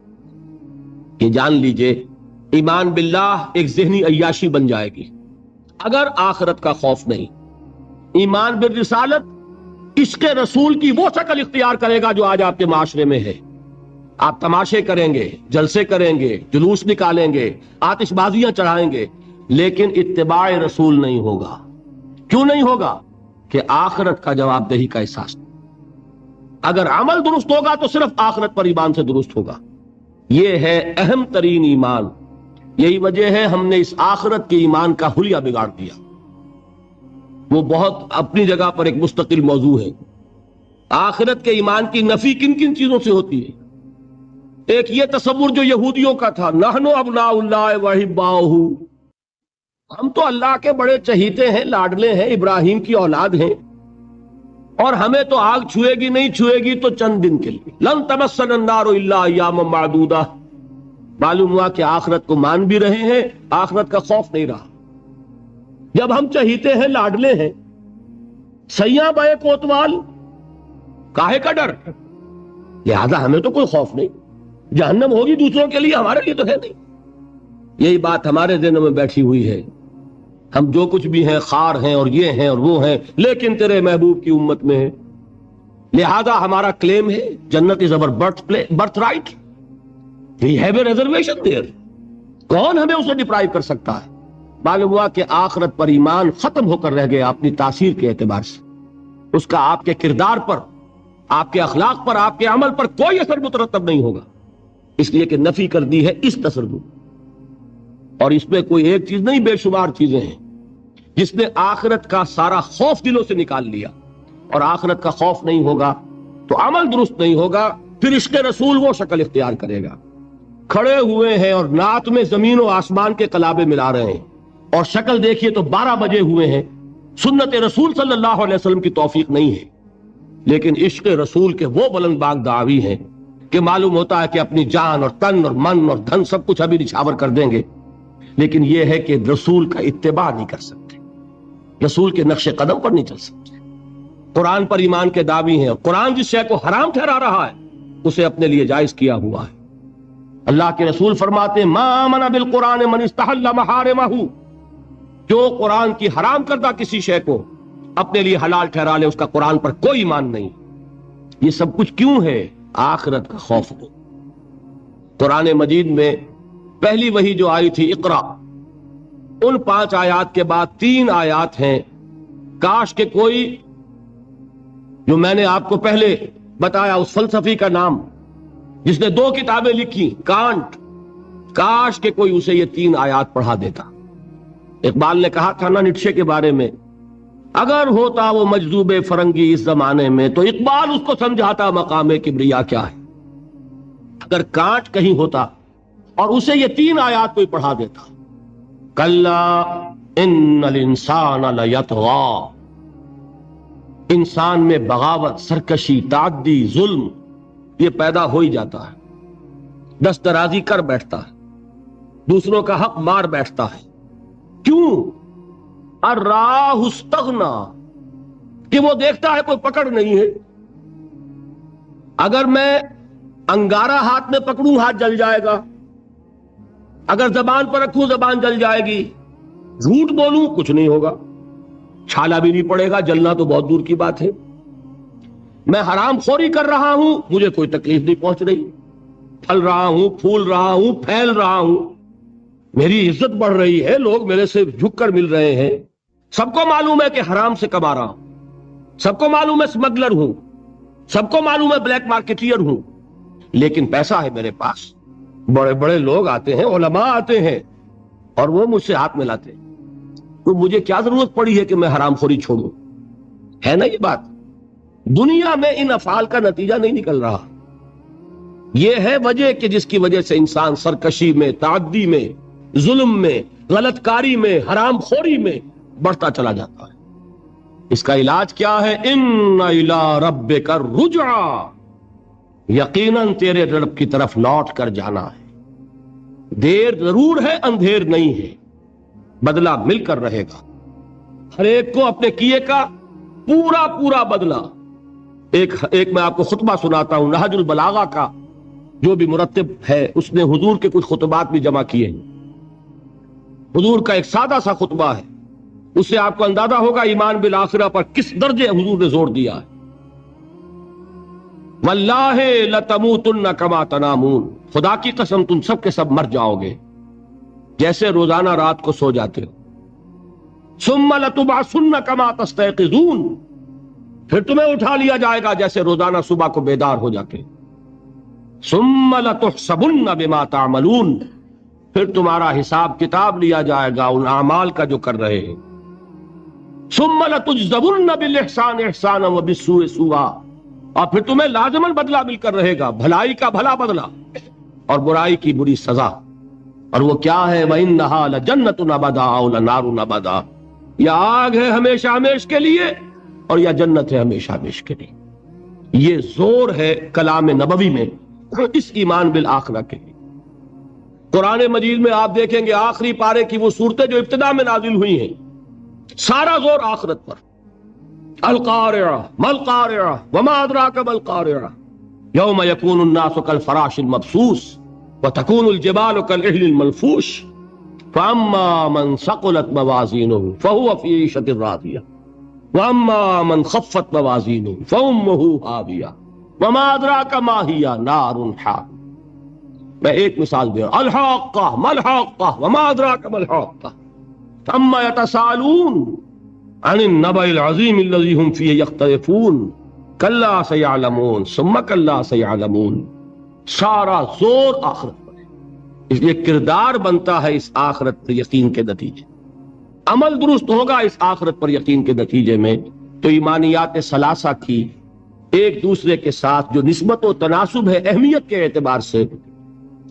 یہ جان لیجئے ایمان باللہ ایک ذہنی عیاشی بن جائے گی اگر آخرت کا خوف نہیں۔ ایمان بالرسالت عشق رسول کی وہ شکل اختیار کرے گا جو آج آپ کے معاشرے میں ہے۔ آپ تماشے کریں گے، جلسے کریں گے، جلوس نکالیں گے، آتش بازیاں چڑھائیں گے، لیکن اتباع رسول نہیں ہوگا۔ کیوں نہیں ہوگا؟ کہ آخرت کا جواب دہی کا احساس نہیں۔ اگر عمل درست ہوگا تو صرف آخرت پر ایمان سے درست ہوگا۔ یہ ہے اہم ترین ایمان۔ یہی وجہ ہے ہم نے اس آخرت کے ایمان کا حلیہ بگاڑ دیا۔ وہ بہت اپنی جگہ پر ایک مستقل موضوع ہے۔ آخرت کے ایمان کی نفی کن کن چیزوں سے ہوتی ہے؟ ایک یہ تصور جو یہودیوں کا تھا، نحن ابناء اللہ واحباؤہ، ہم تو اللہ کے بڑے چہیتے ہیں، لاڈلے ہیں، ابراہیم کی اولاد ہیں، اور ہمیں تو آگ چھوئے گی نہیں، چھوئے گی تو چند دن کے لیے، لن تمسنا النار الا ایاما معدودہ۔ معلوم ہوا کہ آخرت کو مان بھی رہے ہیں، آخرت کا خوف نہیں رہا۔ جب ہم چہیتے ہیں، لاڈلے ہیں، سیاں بائے کوتوال، کاہے کا ڈر؟ لہذا ہمیں تو کوئی خوف نہیں، جہنم ہوگی دوسروں کے لیے، ہمارے لیے تو ہے نہیں۔ یہی بات ہمارے ذہنوں میں بیٹھی ہوئی ہے۔ ہم جو کچھ بھی ہیں، خار ہیں اور یہ ہیں اور وہ ہیں، لیکن تیرے محبوب کی امت میں ہیں، لہذا ہمارا کلیم ہے جنت از our birth right, we have a reservation there۔ کون ہمیں اسے ڈپرائیو کر سکتا ہے؟ معلوم ہوا کہ آخرت پر ایمان ختم ہو کر رہ گیا اپنی تاثیر کے اعتبار سے۔ اس کا آپ کے کردار پر، آپ کے اخلاق پر، آپ کے عمل پر کوئی اثر مترتب نہیں ہوگا، اس لیے کہ نفی کر دی ہے اس تصور۔ اور اس میں کوئی ایک چیز نہیں، بے شمار چیزیں ہیں۔ جس نے آخرت کا سارا خوف دلوں سے نکال لیا، اور آخرت کا خوف نہیں ہوگا تو عمل درست نہیں ہوگا، پھر عشق رسول وہ شکل اختیار کرے گا۔ کھڑے ہوئے ہیں اور نعت میں زمین و آسمان کے قلابے ملا رہے ہیں، اور شکل دیکھیے تو 12 بجے ہوئے ہیں۔ سنت رسول صلی اللہ علیہ وسلم کی توفیق نہیں ہے، لیکن عشق رسول کے وہ بلند باغ دعوی ہیں کہ معلوم ہوتا ہے کہ اپنی جان اور تن اور من اور دھن سب کچھ ابھی نچھاور کر دیں گے، لیکن یہ ہے کہ رسول کا اتباع نہیں کر سکتے، رسول کے نقش قدم پر نہیں چل سکتے۔ قرآن پر ایمان کے دعوی ہیں، اور قرآن جس شے کو حرام ٹھہرا رہا ہے اسے اپنے لیے جائز کیا ہوا ہے۔ اللہ کے رسول فرماتے ہیں ما آمن بالقرآن من استحل محارمہ، جو قرآن کی حرام کردہ کسی شے کو اپنے لیے حلال ٹھہرا لے، اس کا قرآن پر کوئی ایمان نہیں۔ یہ سب کچھ کیوں ہے؟ آخرت کا خوف ہو۔ قرآن مجید میں پہلی وحی جو آئی تھی اقرا، ان 5 آیات کے بعد 3 آیات ہیں، کاش کہ کوئی جو میں نے آپ کو پہلے بتایا اس فلسفی کا نام جس نے 2 کتابیں لکھی، کانٹ، کاش کہ کوئی اسے یہ 3 آیات پڑھا دیتا۔ اقبال نے کہا تھا نا نیٹشے کے بارے میں، اگر ہوتا وہ مجذوب فرنگی اس زمانے میں تو اقبال اس کو سمجھاتا مقام کبریا کیا ہے۔ اگر کانٹ کہیں ہوتا اور اسے یہ 3 آیات کوئی پڑھا دیتا، کلا ان الانسان لیطغی، انسان میں بغاوت، سرکشی، تعدی، ظلم یہ پیدا ہو ہی جاتا ہے، دست درازی کر بیٹھتا ہے، دوسروں کا حق مار بیٹھتا ہے۔ کیوں؟ الراہ استغنا، کہ وہ دیکھتا ہے کوئی پکڑ نہیں ہے۔ اگر میں انگارہ ہاتھ میں پکڑوں ہاتھ جل جائے گا، اگر زبان پر رکھوں زبان جل جائے گی، جھوٹ بولوں کچھ نہیں ہوگا، چھالا بھی نہیں پڑے گا، جلنا تو بہت دور کی بات ہے۔ میں حرام خوری کر رہا ہوں، مجھے کوئی تکلیف نہیں پہنچ رہی، پھل رہا ہوں، پھول رہا ہوں، پھیل رہا ہوں، میری عزت بڑھ رہی ہے، لوگ میرے سے جھک کر مل رہے ہیں، سب کو معلوم ہے کہ حرام سے کما رہا ہوں، سب کو معلوم ہے اسمگلر ہوں، سب کو معلوم ہے بلیک مارکیٹیئر ہوں، لیکن پیسہ ہے میرے پاس، بڑے بڑے لوگ آتے ہیں، علماء آتے ہیں اور وہ مجھ سے ہاتھ ملاتے ہیں، تو مجھے کیا ضرورت پڑی ہے کہ میں حرام خوری چھوڑوں؟ ہے نا یہ بات؟ دنیا میں ان افعال کا نتیجہ نہیں نکل رہا۔ یہ ہے وجہ کہ جس کی وجہ سے انسان سرکشی میں، تعدی میں، ظلم میں، غلط کاری میں، حرام خوری میں بڑھتا چلا جاتا ہے۔ اس کا علاج کیا ہے؟ ان الی ربک الرجعی، یقیناً تیرے رب کی طرف لوٹ کر جانا ہے، دیر ضرور ہے اندھیر نہیں ہے، بدلہ مل کر رہے گا، ہر ایک کو اپنے کیے کا پورا پورا بدلہ۔ ایک میں آپ کو خطبہ سناتا ہوں نہج البلاغہ کا، جو بھی مرتب ہے اس نے حضور کے کچھ خطبات بھی جمع کیے ہیں۔ حضور کا ایک سادہ سا خطبہ ہے، اس سے آپ کو اندازہ ہوگا ایمان بالآخرہ پر کس درجے حضور نے زور دیا ہے۔ واللہ لتموتن کما تنامون، خدا کی قسم تم سب کے سب مر جاؤ گے جیسے روزانہ رات کو سو جاتے ہو۔ ثم لتبعثن کما تستيقظون، پھر تمہیں اٹھا لیا جائے گا جیسے روزانہ صبح کو بیدار ہو جاتے۔ ثم لتحسبن بما تعملون، پھر تمہارا حساب کتاب لیا جائے گا ان اعمال کا جو کر رہے ہیں۔ ثم لتجزون بالاحسان احسانا وبالسوء سوءا، اور پھر تمہیں لازماً بدلہ مل کر رہے گا، بھلائی کا بھلا بدلہ اور برائی کی بری سزا۔ اور وہ کیا ہے؟ وَإِنَّهَا لَجَنَّةٌ أَبَدًا أَوْ لَنَارٌ أَبَدًا، یا آگ ہے ہمیشہ ہمیش کے لیے اور یا جنت ہے ہمیشہ ہمیش کے لیے۔ یہ زور ہے کلام نبوی میں اس ایمان بالآخرہ کے لیے۔ قرآن مجید میں آپ دیکھیں گے آخری پارے کی وہ صورتیں جو ابتدا میں نازل ہوئی ہیں، سارا زور آخرت پر۔ القارعہ ما القارعہ وما ادراک ما القارعہ یوم یکون الناس کالفراش المبثوث وتکون الجبال کالعہن المنفوش فاما من ثقلت موازینہ فہو فی عیشۃ راضیہ واما من خفت موازینہ فامہ ہاویہ وما ادراک ما ہی نار حامیہ۔ میں ایک مثال دے رہا ہوں، الحاقہ ما الحاقہ وما ادراک ما الحاقہ عما یتساءلون عن النبأ العظیم الذی هم فیہ یختلفون کلا سیعلمون ثم کلا سیعلمون۔ سارا زور آخرت پر ہے، اس لیے کردار بنتا ہے اس آخرت پر یقین کے نتیجے، عمل درست ہوگا اس آخرت پر یقین کے نتیجے میں۔ تو ایمانیات ثلاثہ کی ایک دوسرے کے ساتھ جو نسبت و تناسب ہے اہمیت کے اعتبار سے،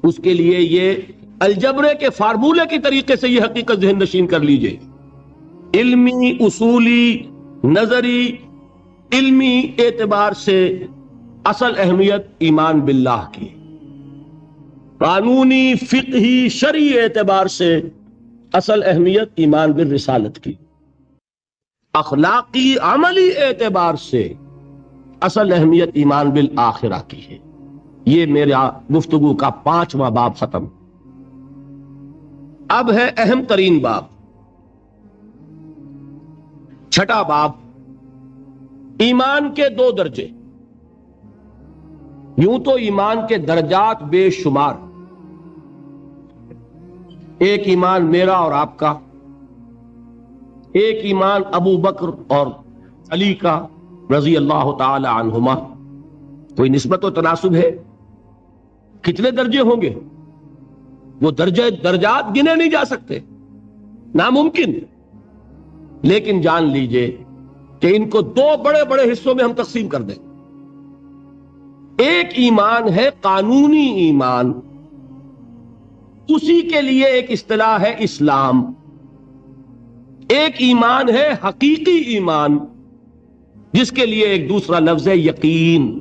اس کے لیے یہ الجبرے کے فارمولے کی طریقے سے یہ حقیقت ذہن نشین کر لیجئے، علمی، اصولی، نظری، علمی اعتبار سے اصل اہمیت ایمان باللہ کی، قانونی، فقہی، شرعی اعتبار سے اصل اہمیت ایمان بالرسالت کی، اخلاقی، عملی اعتبار سے اصل اہمیت ایمان بالآخرہ کی ہے۔ یہ میرا گفتگو کا 5واں باب ختم۔ اب ہے اہم ترین باب، 6واں باب، ایمان کے 2 درجے۔ یوں تو ایمان کے درجات بے شمار، ایک ایمان میرا اور آپ کا، ایک ایمان ابو بکر اور علی کا، رضی اللہ تعالی عنہما، کوئی نسبت و تناسب ہے؟ کتنے درجے ہوں گے؟ وہ درجات گنے نہیں جا سکتے، ناممکن۔ لیکن جان لیجئے کہ ان کو دو بڑے بڑے حصوں میں ہم تقسیم کر دیں۔ ایک ایمان ہے قانونی ایمان، اسی کے لیے ایک اصطلاح ہے اسلام۔ ایک ایمان ہے حقیقی ایمان، جس کے لیے ایک دوسرا لفظ ہے یقین۔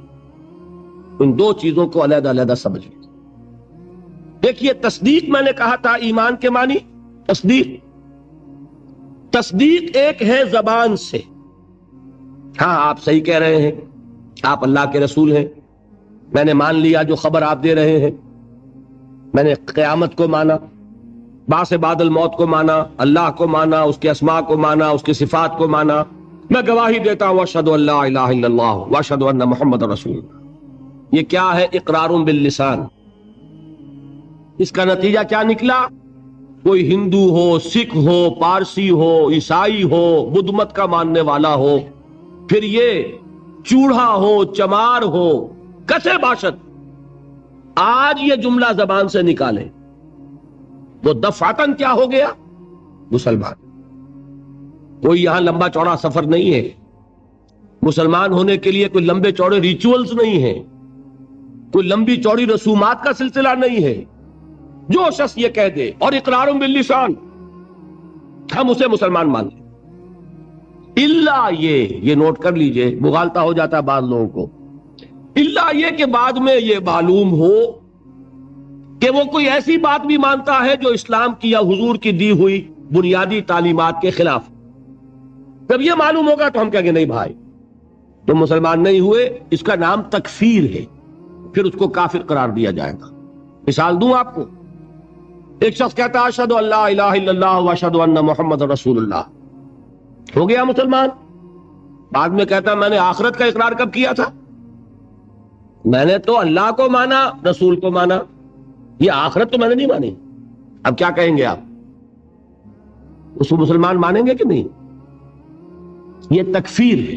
ان دو چیزوں کو علیحدہ علیحدہ سمجھیں۔ دیکھیے، تصدیق میں نے کہا تھا ایمان کے معنی تصدیق ایک ہے زبان سے، ہاں آپ صحیح کہہ رہے ہیں، آپ اللہ کے رسول ہیں، میں نے مان لیا جو خبر آپ دے رہے ہیں، میں نے قیامت کو مانا، بعث بعد الموت کو مانا، اللہ کو مانا، اس کے اسماء کو مانا، اس کی صفات کو مانا، میں گواہی دیتا ہوں اشہد ان لا الہ الا اللہ واشہد ان محمد رسول اللہ۔ یہ کیا ہے؟ اقرار باللسان۔ اس کا نتیجہ کیا نکلا؟ کوئی ہندو ہو، سکھ ہو، پارسی ہو، عیسائی ہو، بدھ مت کا ماننے والا ہو، پھر یہ چوڑا ہو، چمار ہو، کسے باشد، آج یہ جملہ زبان سے نکالے وہ دفعتاً کیا ہو گیا؟ مسلمان۔ کوئی یہاں لمبا چوڑا سفر نہیں ہے، مسلمان ہونے کے لیے کوئی لمبے چوڑے ریچولز نہیں ہیں، کوئی لمبی چوڑی رسومات کا سلسلہ نہیں ہے۔ جو شخص یہ کہہ دے اور اقرار باللسان، ہم اسے مسلمان مان لیں، الا یہ نوٹ کر لیجئے، مغالطہ ہو جاتا ہے بعض لوگوں کو، الا یہ کہ بعد میں یہ معلوم ہو کہ وہ کوئی ایسی بات بھی مانتا ہے جو اسلام کی یا حضور کی دی ہوئی بنیادی تعلیمات کے خلاف۔ جب یہ معلوم ہوگا تو ہم کہیں گے نہیں بھائی تم مسلمان نہیں ہوئے، اس کا نام تکفیر ہے، پھر اس کو کافر قرار دیا جائے گا۔ مثال دوں آپ کو، ایک شخص کہتا ہے اشہد ان لا الہ الا اللہ واشہد ان محمد رسول اللہ، ہو گیا مسلمان۔ بعد میں کہتا ہے میں نے آخرت کا اقرار کب کیا تھا؟ میں نے تو اللہ کو مانا، رسول کو مانا، یہ آخرت تو میں نے نہیں مانی۔ اب کیا کہیں گے آپ؟ اس کو مسلمان مانیں گے کہ نہیں؟ یہ تکفیر ہے۔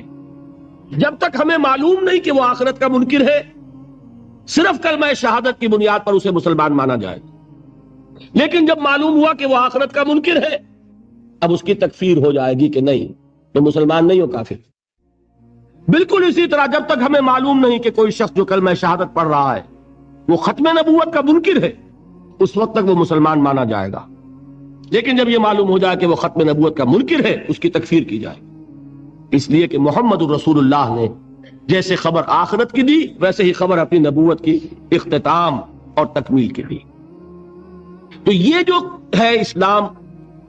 جب تک ہمیں معلوم نہیں کہ وہ آخرت کا منکر ہے، صرف کلمہ شہادت کی بنیاد پر اسے مسلمان مانا جائے، لیکن جب معلوم ہوا کہ وہ آخرت کا منکر ہے، اب اس کی تکفیر ہو جائے گی کہ نہیں تو مسلمان نہیں ہو، کافر۔ بالکل اسی طرح جب تک ہمیں معلوم نہیں کہ کوئی شخص جو کلمہ شہادت پڑھ رہا ہے وہ ختم نبوت کا منکر ہے، اس وقت تک وہ مسلمان مانا جائے گا، لیکن جب یہ معلوم ہو جائے کہ وہ ختم نبوت کا منکر ہے، اس کی تکفیر کی جائے گی۔ اس لیے کہ محمد الرسول اللہ نے جیسے خبر آخرت کی دی، ویسے ہی خبر اپنی نبوت کی اختتام اور تکمیل کی دی۔ تو یہ جو ہے اسلام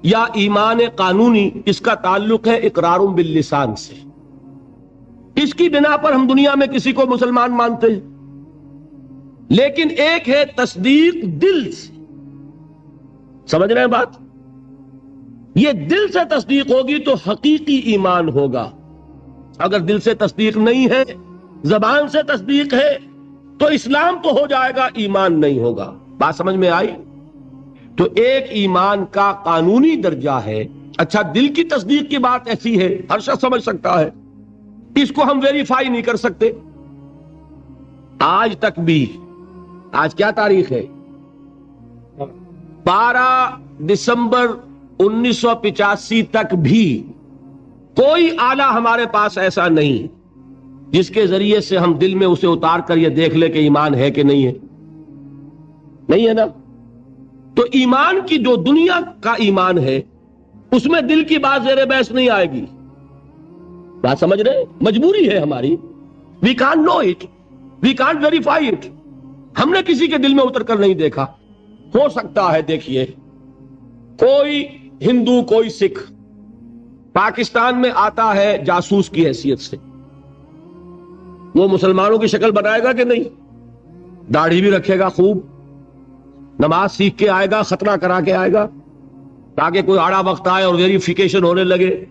یا ایمان قانونی، اس کا تعلق ہے اقرار باللسان سے۔ اس کی بنا پر ہم دنیا میں کسی کو مسلمان مانتے ہیں، لیکن ایک ہے تصدیق دل سے۔ سمجھ رہے ہیں بات؟ یہ دل سے تصدیق ہوگی تو حقیقی ایمان ہوگا۔ اگر دل سے تصدیق نہیں ہے، زبان سے تصدیق ہے، تو اسلام تو ہو جائے گا، ایمان نہیں ہوگا۔ بات سمجھ میں آئی؟ تو ایک ایمان کا قانونی درجہ ہے۔ اچھا، دل کی تصدیق کی بات ایسی ہے، ہر شخص سمجھ سکتا ہے، اس کو ہم ویریفائی نہیں کر سکتے۔ آج تک بھی، آج کیا تاریخ ہے؟ 12 دسمبر 1985 تک بھی کوئی آلہ ہمارے پاس ایسا نہیں جس کے ذریعے سے ہم دل میں اسے اتار کر یہ دیکھ لیں کہ ایمان ہے کہ نہیں ہے۔ نہیں ہے نا؟ تو ایمان کی جو دنیا کا ایمان ہے، اس میں دل کی بات زیر بحث نہیں آئے گی۔ بات سمجھ رہے؟ مجبوری ہے ہماری، we can't know it, we can't verify it. ہم نے کسی کے دل میں اتر کر نہیں دیکھا۔ ہو سکتا ہے، دیکھیے، کوئی ہندو، کوئی سکھ پاکستان میں آتا ہے جاسوس کی حیثیت سے، وہ مسلمانوں کی شکل بنائے گا کہ نہیں؟ داڑھی بھی رکھے گا خوب، نماز سیکھ کے آئے گا، ختنہ کرا کے آئے گا، تاکہ کوئی آڑا وقت آئے اور ویریفیکیشن ہونے لگے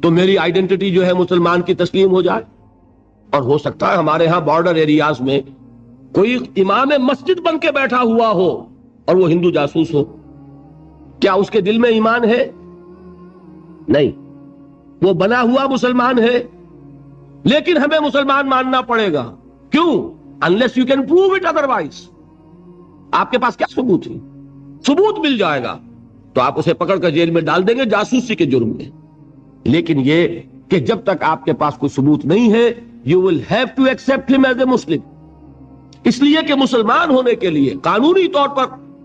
تو میری آئیڈینٹی جو ہے مسلمان کی تسلیم ہو جائے۔ اور ہو سکتا ہے ہمارے ہاں بارڈر ایریاز میں کوئی امام مسجد بن کے بیٹھا ہوا ہو اور وہ ہندو جاسوس ہو۔ کیا اس کے دل میں ایمان ہے؟ نہیں، وہ بنا ہوا مسلمان ہے، لیکن ہمیں مسلمان ماننا پڑے گا. کیوں؟ unless you can prove it otherwise. آپ کے پاس کیا ثبوت ہے؟ ثبوت مل جائے گا تو آپ اسے پکڑ کر جیل میں ڈال دیں گے جاسوسی کے جرم میں. لیکن یہ کہ جب تک آپ کے پاس کوئی ثبوت نہیں ہے you will have to accept him as a Muslim. اس لیے کہ مسلمان ہونے کے لیے قانونی طور پر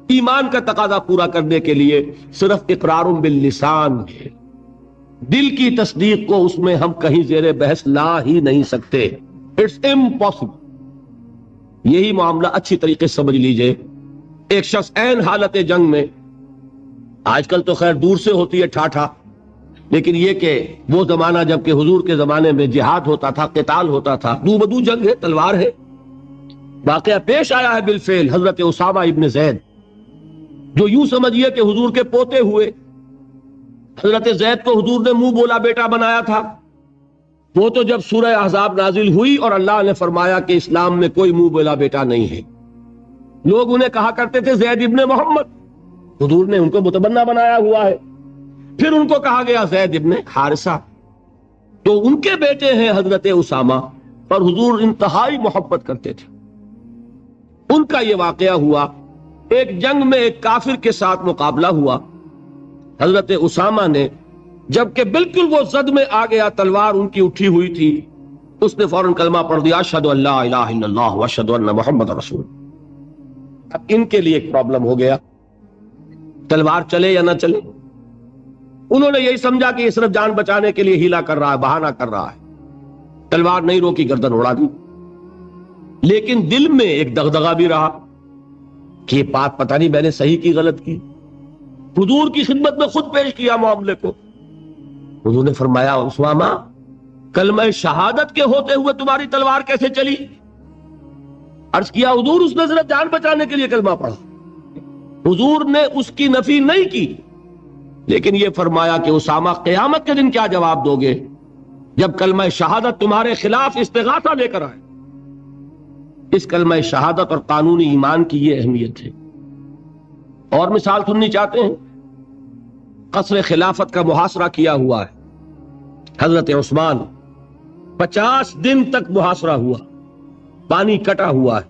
ایمان کا تقاضا پورا کرنے کے لیے صرف اقرار باللسان ہے. دل کی تصدیق کو اس میں ہم کہیں زیر بحث لا ہی نہیں سکتے. It's impossible. یہی معاملہ اچھی طریقے سے سمجھ لیجئے. ایک شخص عین حالت جنگ میں، آج کل تو خیر دور سے ہوتی ہے ٹھاٹھا، لیکن یہ کہ وہ زمانہ جب کہ حضور کے زمانے میں جہاد ہوتا تھا، قتال ہوتا تھا، دو بدو جنگ ہے، تلوار ہے. واقعہ پیش آیا ہے بالفعل حضرت اسامہ ابن زید، جو یوں سمجھیے کہ حضور کے پوتے ہوئے. حضرت زید کو حضور نے منہ بولا بیٹا بنایا تھا. وہ تو جب سورہ احزاب نازل ہوئی اور اللہ نے فرمایا کہ اسلام میں کوئی منہ بولا بیٹا نہیں ہے، لوگ انہیں کہا کرتے تھے زید ابن محمد. حضور نے ان کو متبنہ بنایا ہوا ہے. پھر ان کو کہا گیا زید ابن حارثہ. تو ان کے بیٹے ہیں حضرت اسامہ، اور حضور انتہائی محبت کرتے تھے. ان کا یہ واقعہ ہوا، ایک جنگ میں ایک کافر کے ساتھ مقابلہ ہوا. حضرت اسامہ نے جبکہ بالکل وہ زد میں آ گیا، تلوار ان کی اٹھی ہوئی تھی، اس نے فوراً کلمہ پڑھ دیا اشہد ان لا الہ الا اللہ واشہد ان محمد رسول. اب ان کے لیے ایک پرابلم ہو گیا، تلوار چلے یا نہ چلے. انہوں نے یہی سمجھا کہ یہ صرف جان بچانے کے لیے ہیلا کر رہا ہے، بہانہ کر رہا ہے. تلوار نہیں روکی، گردن اڑا دی. لیکن دل میں ایک دغدغہ بھی رہا کہ یہ بات پتہ نہیں میں نے صحیح کی غلط کی. حضور کی خدمت میں خود پیش کیا معاملے کو. حضور نے فرمایا اسامہ، کلمہ شہادت کے ہوتے ہوئے تمہاری تلوار کیسے چلی؟ عرض کیا حضور اس نے صرف جان بچانے کے لیے کلمہ پڑھا. حضور نے اس کی نفی نہیں کی، لیکن یہ فرمایا کہ اسامہ قیامت کے دن کیا جواب دو گے جب کلمہ شہادت تمہارے خلاف استغاثہ لے کر آئے. اس کلمہ شہادت اور قانونی ایمان کی یہ اہمیت ہے. اور مثال سننی چاہتے ہیں؟ قصر خلافت کا محاصرہ کیا ہوا ہے. حضرت عثمان 50 دن تک محاصرہ ہوا، پانی کٹا ہوا ہے،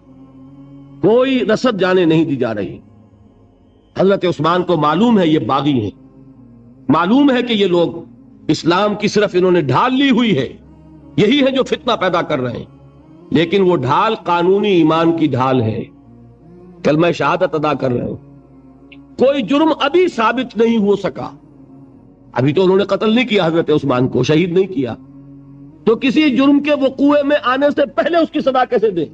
کوئی رسد جانے نہیں دی جا رہی. حضرت عثمان کو معلوم ہے یہ باغی ہیں، معلوم ہے کہ یہ لوگ اسلام کی صرف انہوں نے ڈھال لی ہوئی ہے، یہی ہے جو فتنہ پیدا کر رہے ہیں. لیکن وہ ڈھال قانونی ایمان کی ڈھال ہے، کلمہ شہادت ادا کر رہے ہیں. کوئی جرم ابھی ثابت نہیں ہو سکا. ابھی تو انہوں نے قتل نہیں کیا حضرت عثمان کو، شہید نہیں کیا، تو کسی جرم کے وقوع میں آنے سے پہلے اس کی سزا کیسے دیں؟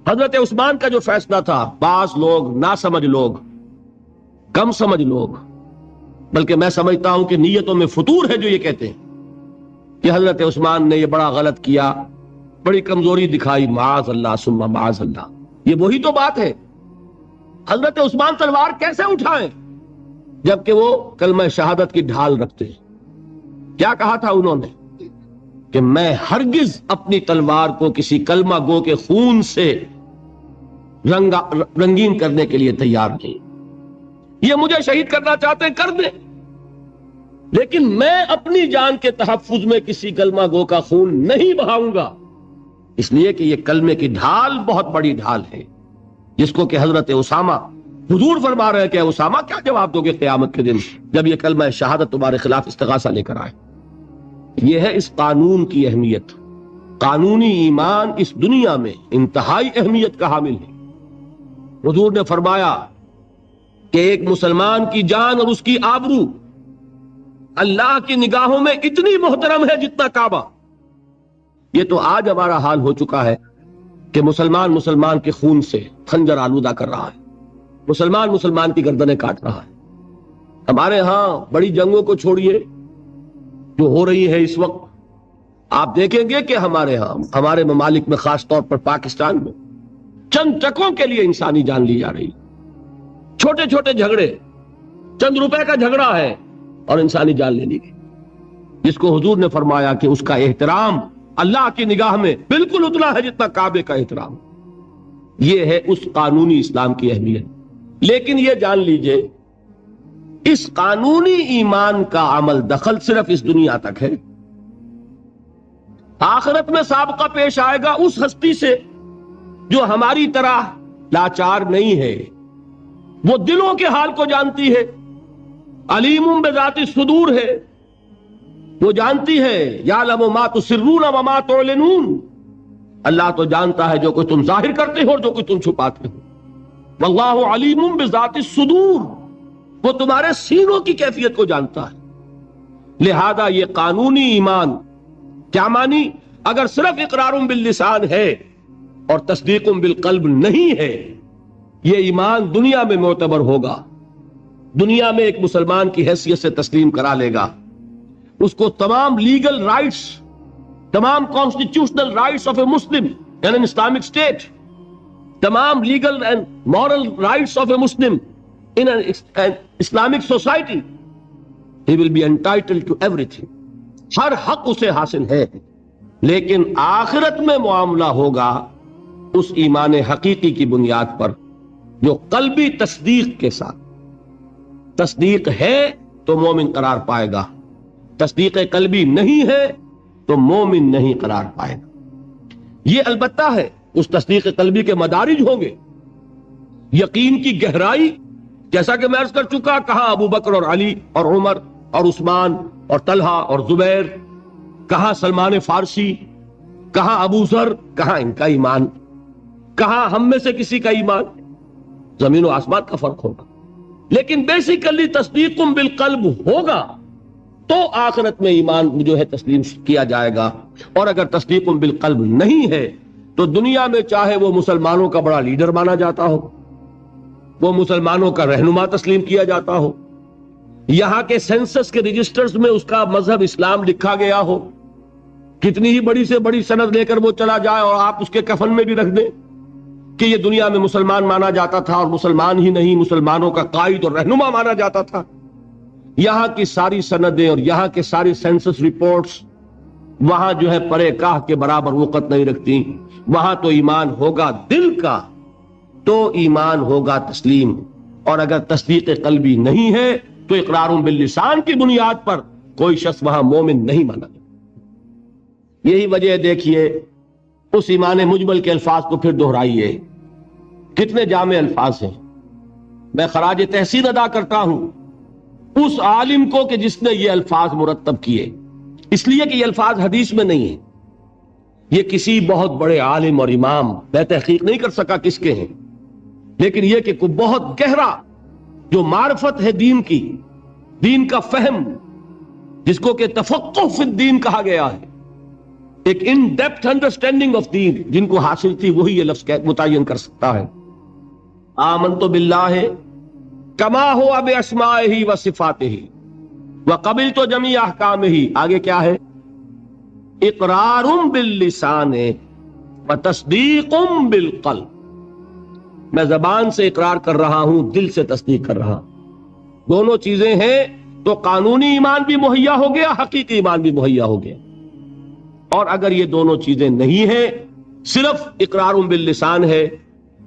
حضرت عثمان کا جو فیصلہ تھا، بعض لوگ ناسمجھ لوگ، کم سمجھ لوگ، بلکہ میں سمجھتا ہوں کہ نیتوں میں فطور ہے جو یہ کہتے ہیں کہ حضرت عثمان نے یہ بڑا غلط کیا، بڑی کمزوری دکھائی. معاذ اللہ ثم معاذ اللہ. یہ وہی تو بات ہے. حضرت عثمان تلوار کیسے اٹھائیں جبکہ وہ کلمہ شہادت کی ڈھال رکھتے ہیں؟ کیا کہا تھا انہوں نے کہ میں ہرگز اپنی تلوار کو کسی کلمہ گو کے خون سے رنگین کرنے کے لیے تیار نہیں. یہ مجھے شہید کرنا چاہتے ہیں کر دیں، لیکن میں اپنی جان کے تحفظ میں کسی کلمہ گو کا خون نہیں بہاؤں گا. اس لیے کہ یہ کلمے کی ڈھال بہت بڑی ڈھال ہے، جس کو کہ حضرت اسامہ، حضور فرما رہے ہیں کہ اسامہ کیا جواب دو گے قیامت کے دن جب یہ کلمہ شہادت تمہارے خلاف استغاثہ لے کر آئے. یہ ہے اس قانون کی اہمیت. قانونی ایمان اس دنیا میں انتہائی اہمیت کا حامل ہے. حضور نے فرمایا کہ ایک مسلمان کی جان اور اس کی آبرو اللہ کی نگاہوں میں اتنی محترم ہے جتنا کعبہ. یہ تو آج ہمارا حال ہو چکا ہے کہ مسلمان کے خون سے خنجر آلودہ کر رہا ہے، مسلمان کی گردنیں کاٹ رہا ہے. ہمارے ہاں بڑی جنگوں کو چھوڑیے جو ہو رہی ہے اس وقت، آپ دیکھیں گے کہ ہمارے ہاں، ہمارے ممالک میں، خاص طور پر پاکستان میں، چند ٹکوں کے لیے انسانی جان لی جا رہی. چھوٹے چھوٹے جھگڑے، چند روپے کا جھگڑا ہے اور انسانی جان لے لی گئی، جس کو حضور نے فرمایا کہ اس کا احترام اللہ کی نگاہ میں بالکل اتنا ہے جتنا کعبے کا احترام. یہ ہے اس قانونی اسلام کی اہمیت. لیکن یہ جان لیجئے اس قانونی ایمان کا عمل دخل صرف اس دنیا تک ہے. آخرت میں سابقہ پیش آئے گا اس ہستی سے جو ہماری طرح لاچار نہیں ہے، وہ دلوں کے حال کو جانتی ہے، علیم بذات الصدور ہے، وہ جانتی ہے یعلم ما تسرون وما تعلنون، اللہ تو جانتا ہے جو کچھ تم ظاہر کرتے ہو اور جو کچھ تم چھپاتے ہو، واللہ علیم بذات الصدور، وہ تمہارے سینوں کی کیفیت کو جانتا ہے۔ لہذا یہ قانونی ایمان کیا مانی؟ اگر صرف اقرار باللسان ہے اور تصدیق بالقلب نہیں ہے، یہ ایمان دنیا میں معتبر ہوگا، دنیا میں ایک مسلمان کی حیثیت سے تسلیم کرا لے گا، اس کو تمام لیگل رائٹس، تمام constitutional rights of a Muslim in an Islamic state, تمام legal and moral rights of a Muslim in an Islamic society, he will be entitled to everything. ہر حق اسے حاصل ہے، لیکن آخرت میں معاملہ ہوگا اس ایمان حقیقی کی بنیاد پر جو قلبی تصدیق کے ساتھ، تصدیق ہے تو مومن قرار پائے گا، تصدیق قلبی نہیں ہے تو مومن نہیں قرار پائے گا۔ یہ البتہ ہے اس تصدیق قلبی کے مدارج ہوں گے، یقین کی گہرائی، جیسا کہ میں عرض کر چکا، کہاں ابو بکر اور علی اور عمر اور عثمان اور طلحہ اور زبیر، کہاں سلمان فارسی، کہاں ابو ذر، کہاں ان کا ایمان، کہاں ہم میں سے کسی کا ایمان، زمین و آسمان کا فرق ہوگا، لیکن بیسیکلی تصدیق بالقلب ہوگا تو آخرت میں ایمان جو ہے تسلیم کیا جائے گا، اور اگر تصدیق بالقلب نہیں ہے تو دنیا میں چاہے وہ مسلمانوں کا بڑا لیڈر مانا جاتا ہو، وہ مسلمانوں کا رہنما تسلیم کیا جاتا ہو، یہاں کے سینسس کے رجسٹرز میں اس کا مذہب اسلام لکھا گیا ہو، کتنی ہی بڑی سے بڑی سند لے کر وہ چلا جائے اور آپ اس کے کفن میں بھی رکھ دیں کہ یہ دنیا میں مسلمان مانا جاتا تھا، اور مسلمان ہی نہیں مسلمانوں کا قائد اور رہنما مانا جاتا تھا، یہاں کی ساری سندیں اور یہاں کے ساری سینسس رپورٹس وہاں جو ہے پرے کاہ کے برابر وقت نہیں رکھتی، وہاں تو ایمان ہوگا دل کا تو ایمان ہوگا تسلیم، اور اگر تصدیق قلبی نہیں ہے تو اقرار باللسان کی بنیاد پر کوئی شخص وہاں مومن نہیں مانا جائے۔ یہی وجہ ہے، دیکھیے اس ایمان مجمل کے الفاظ کو پھر دہرائیے، کتنے جامع الفاظ ہیں۔ میں خراج تحسین ادا کرتا ہوں اس عالم کو کہ جس نے یہ الفاظ مرتب کیے، اس لیے کہ یہ الفاظ حدیث میں نہیں ہیں، یہ کسی بہت بڑے عالم اور امام میں تحقیق نہیں کر سکا کس کے ہیں، لیکن یہ کہ کوئی بہت گہرا جو معرفت ہے دین کی، دین کا فہم، جس کو کہ تفقہ فی الدین کہا گیا ہے، ایک ان ڈیپتھ انڈرسٹینڈنگ آف دین جن کو حاصل تھی، وہی یہ لفظ متعین کر سکتا ہے۔ آمنت باللہ کما ہوا باسمائہ و صفاتہ وقبلت جمیع احکامہ، آگے کیا ہے؟ اقرار باللسان و تصدیق بالقلب، میں زبان سے اقرار کر رہا ہوں، دل سے تصدیق کر رہا ہوں، دونوں چیزیں ہیں تو قانونی ایمان بھی مہیا ہو گیا، حقیقی ایمان بھی مہیا ہو گیا۔ اور اگر یہ دونوں چیزیں نہیں ہیں، صرف اقرار باللسان ہے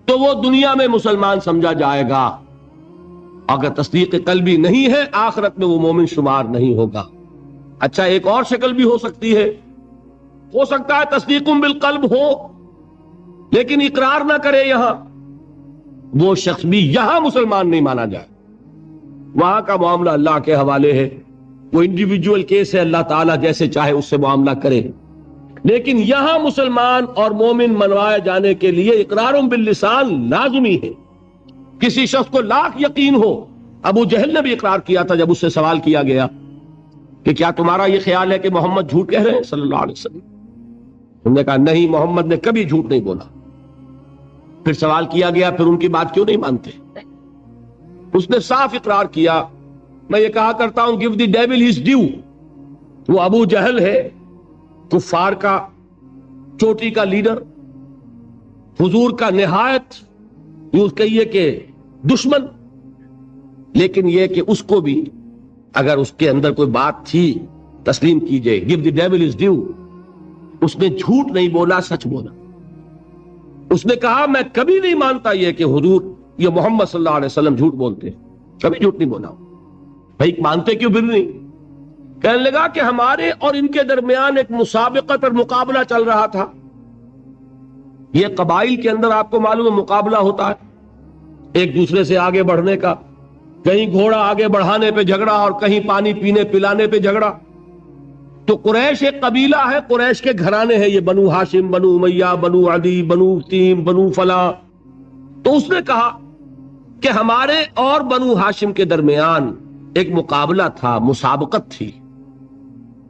تو وہ دنیا میں مسلمان سمجھا جائے گا، اگر تصدیق قلبی نہیں ہے آخرت میں وہ مومن شمار نہیں ہوگا۔ اچھا، ایک اور شکل بھی ہو سکتی ہے، ہو سکتا ہے تصدیق بالقلب ہو لیکن اقرار نہ کرے، یہاں وہ شخص بھی یہاں مسلمان نہیں مانا جائے، وہاں کا معاملہ اللہ کے حوالے ہے، وہ انڈیویجول کیس ہے، اللہ تعالیٰ جیسے چاہے اس سے معاملہ کرے، لیکن یہاں مسلمان اور مومن منوائے جانے کے لیے اقرار باللسان لازمی ہے۔ کسی شخص کو لاکھ یقین ہو، ابو جہل نے بھی اقرار کیا تھا جب اس سے سوال کیا گیا کہ کیا تمہارا یہ خیال ہے کہ محمد جھوٹ کہہ رہے ہیں صلی اللہ علیہ وسلم؟ انہوں نے کہا نہیں، محمد نے کبھی جھوٹ نہیں بولا۔ پھر سوال کیا گیا پھر ان کی بات کیوں نہیں مانتے؟ اس نے صاف اقرار کیا، میں یہ کہا کرتا ہوں give the devil his due، وہ ابو جہل ہے، کفار کا چوٹی کا لیڈر، حضور کا نہایت یوں کہیے کہ دشمن، لیکن یہ کہ اس کو بھی اگر اس کے اندر کوئی بات تھی تسلیم کیجئے، give the devil his due، اس نے جھوٹ نہیں بولا، سچ بولا۔ اس نے کہا میں کبھی نہیں مانتا یہ کہ حضور یہ محمد صلی اللہ علیہ وسلم جھوٹ بولتے ہیں، کبھی جھوٹ نہیں بولا۔ بھائی مانتے کیوں پھر نہیں؟ کہنے لگا کہ ہمارے اور ان کے درمیان ایک مسابقت اور مقابلہ چل رہا تھا. یہ قبائل کے اندر آپ کو معلوم ہے مقابلہ ہوتا ہے ایک دوسرے سے آگے بڑھنے کا. کہیں گھوڑا آگے بڑھانے پہ جھگڑا اور کہیں پانی پینے پلانے پہ جھگڑا. تو قریش ایک قبیلہ ہے, قریش کے گھرانے ہیں یہ, بنو ہاشم, بنو امیہ, بنو عدی, بنو تیم, بنو فلاں. تو اس نے کہا کہ ہمارے اور بنو ہاشم کے درمیان ایک مقابلہ تھا, مسابقت تھی.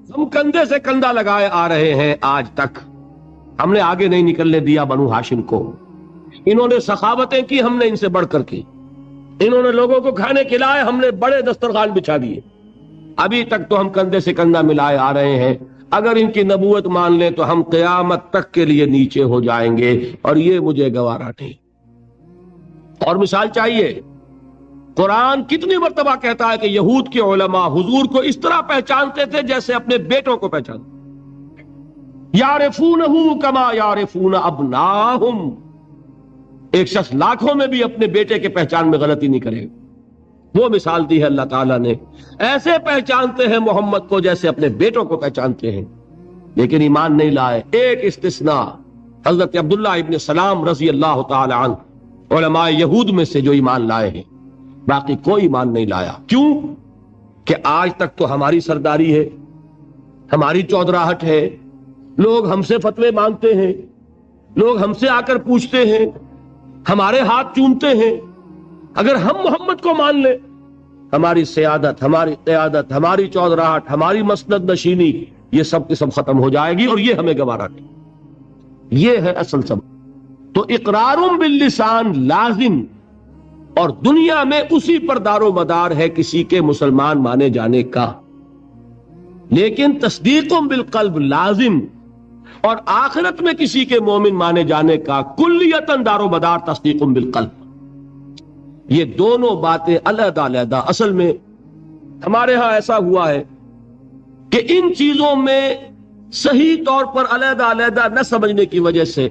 ہم کندھے سے کندھا لگائے آ رہے ہیں آج تک, ہم نے آگے نہیں نکلنے دیا بنو ہاشم کو. انہوں نے سخاوتیں کی, ہم نے ان سے بڑھ کر کی. انہوں نے لوگوں کو کھانے کھلائے, ہم نے بڑے دسترخوان بچھا دیے. ابھی تک تو ہم کندھے سے کندھا ملائے آ رہے ہیں. اگر ان کی نبوت مان لیں تو ہم قیامت تک کے لیے نیچے ہو جائیں گے, اور یہ مجھے گوارا نہیں. اور مثال چاہیے, قرآن کتنی مرتبہ کہتا ہے کہ یہود کے علماء حضور کو اس طرح پہچانتے تھے جیسے اپنے بیٹوں کو پہچانتے. یعرفونہ کما یعرفون ابناہم. ایک شخص لاکھوں میں بھی اپنے بیٹے کے پہچان میں غلطی نہیں کرے. وہ مثال دی ہے اللہ تعالیٰ نے, ایسے پہچانتے ہیں محمد کو جیسے اپنے بیٹوں کو پہچانتے ہیں. لیکن ایمان نہیں لائے. ایک استثناء, حضرت عبداللہ ابن سلام رضی اللہ تعالی عنہ علماء یہود میں سے جو ایمان لائے ہیں, باقی کوئی ایمان نہیں لایا. کیوں کہ آج تک تو ہماری سرداری ہے, ہماری چودراہٹ ہے, لوگ ہم سے فتوے مانگتے ہیں, لوگ ہم سے آ کر پوچھتے ہیں, ہمارے ہاتھ چومتے ہیں. اگر ہم محمد کو مان لیں, ہماری سیادت, ہماری قیادت, ہماری چودراہٹ, ہماری مسند نشینی, یہ سب کی سب ختم ہو جائے گی, اور یہ ہمیں گوارا نہیں. یہ ہے اصل سبب. تو اقرار باللسان لازم, اور دنیا میں اسی پر دار و مدار ہے کسی کے مسلمان مانے جانے کا. لیکن تصدیق بالقلب لازم, اور آخرت میں کسی کے مومن مانے جانے کا کلیتاً دار و مدار تصدیق بالقلب. یہ دونوں باتیں علیحدہ علیحدہ. اصل میں ہمارے ہاں ایسا ہوا ہے کہ ان چیزوں میں صحیح طور پر علیحدہ علیحدہ نہ سمجھنے کی وجہ سے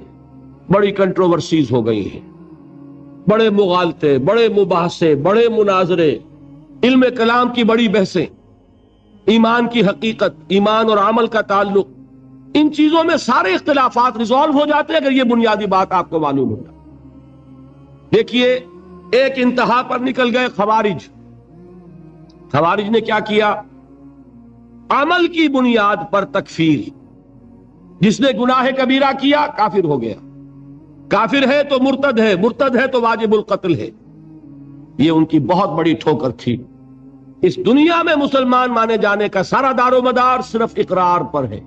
بڑی کنٹروورسیز ہو گئی ہیں, بڑے مغالطے, بڑے مباحثے, بڑے مناظرے, علم کلام کی بڑی بحثیں, ایمان کی حقیقت, ایمان اور عمل کا تعلق, ان چیزوں میں سارے اختلافات ریزالو ہو جاتے ہیں اگر یہ بنیادی بات آپ کو معلوم ہوتا. دیکھیے, ایک انتہا پر نکل گئے خوارج. خوارج نے کیا کیا؟ عمل کی بنیاد پر تکفیر. جس نے گناہ کبیرہ کیا کافر ہو گیا, کافر ہے تو مرتد ہے, مرتد ہے تو واجب القتل ہے. یہ ان کی بہت بڑی ٹھوکر تھی. اس دنیا میں مسلمان مانے جانے کا سارا دار و مدار صرف اقرار پر ہے.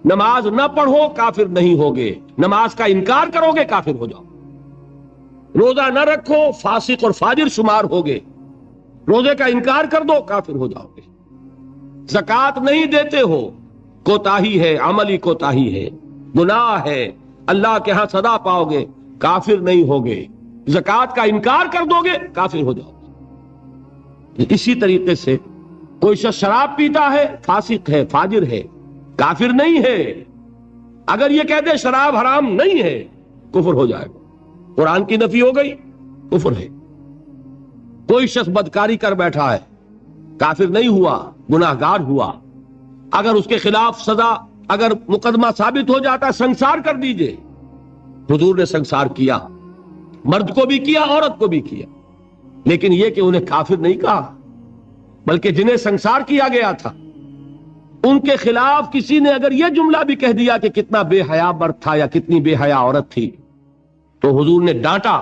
نماز نہ پڑھو کافر نہیں ہوگے, نماز کا انکار کرو گے کافر ہو جاؤ. روزہ نہ رکھو فاسق اور فاجر شمار ہوگے, روزے کا انکار کر دو کافر ہو جاؤ گے. زکوٰۃ نہیں دیتے ہو, کوتاہی ہے, عملی کوتاہی ہے, گناہ ہے, اللہ کے ہاں سزا پاؤ گے, کافر نہیں ہوگے. زکوٰۃ کا انکار کر دو گے کافر ہو جاؤ گے. اسی طریقے سے کوئی شخص شراب پیتا ہے فاسق ہے, فاجر ہے, کافر نہیں ہے. اگر یہ کہہ دے شراب حرام نہیں ہے کفر ہو جائے گا. قرآن کی نفی ہو گئی, کفر ہے. کوئی شخص بدکاری کر بیٹھا ہے, کافر نہیں ہوا, گناہگار ہوا. اگر اس کے خلاف سزا, اگر مقدمہ ثابت ہو جاتا سنسار کر دیجئے. حضور نے سنسار کیا, مرد کو بھی کیا, عورت کو بھی کیا. لیکن یہ کہ انہیں کافر نہیں کہا, بلکہ جنہیں سنسار کیا گیا تھا ان کے خلاف کسی نے اگر یہ جملہ بھی کہہ دیا کہ کتنا بے حیا مرد تھا یا کتنی بے حیا عورت تھی, تو حضور نے ڈانٹا.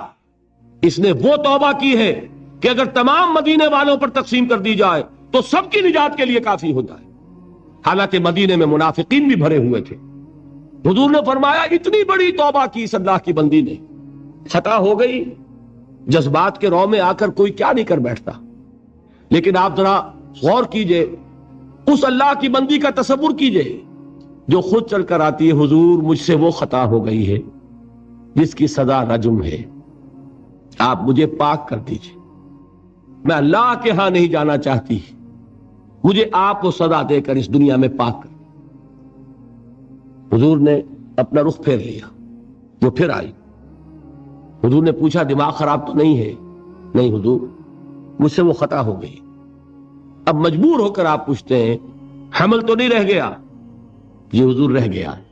اس نے وہ توبہ کی ہے کہ اگر تمام مدینے والوں پر تقسیم کر دی جائے تو سب کی نجات کے لیے کافی ہو جائے. حالانکہ مدینے میں منافقین بھی بھرے ہوئے تھے. حضور نے فرمایا اتنی بڑی توبہ کی اس اللہ کی بندی نے. خطا ہو گئی, جذبات کے رو میں آ کر کوئی کیا نہیں کر بیٹھتا. لیکن آپ ذرا غور کیجئے, اس اللہ کی بندی کا تصور کیجئے جو خود چل کر آتی ہے, حضور مجھ سے وہ خطا ہو گئی ہے جس کی سزا رجم ہے, آپ مجھے پاک کر دیجئے, میں اللہ کے ہاں نہیں جانا چاہتی, مجھے آپ کو سزا دے کر اس دنیا میں پاک کر. حضور نے اپنا رخ پھیر لیا, وہ پھر آئی. حضور نے پوچھا دماغ خراب تو نہیں ہے؟ نہیں حضور, مجھ سے وہ خطا ہو گئی. اب مجبور ہو کر آپ پوچھتے ہیں حمل تو نہیں رہ گیا؟ یہ حضور رہ گیا ہے۔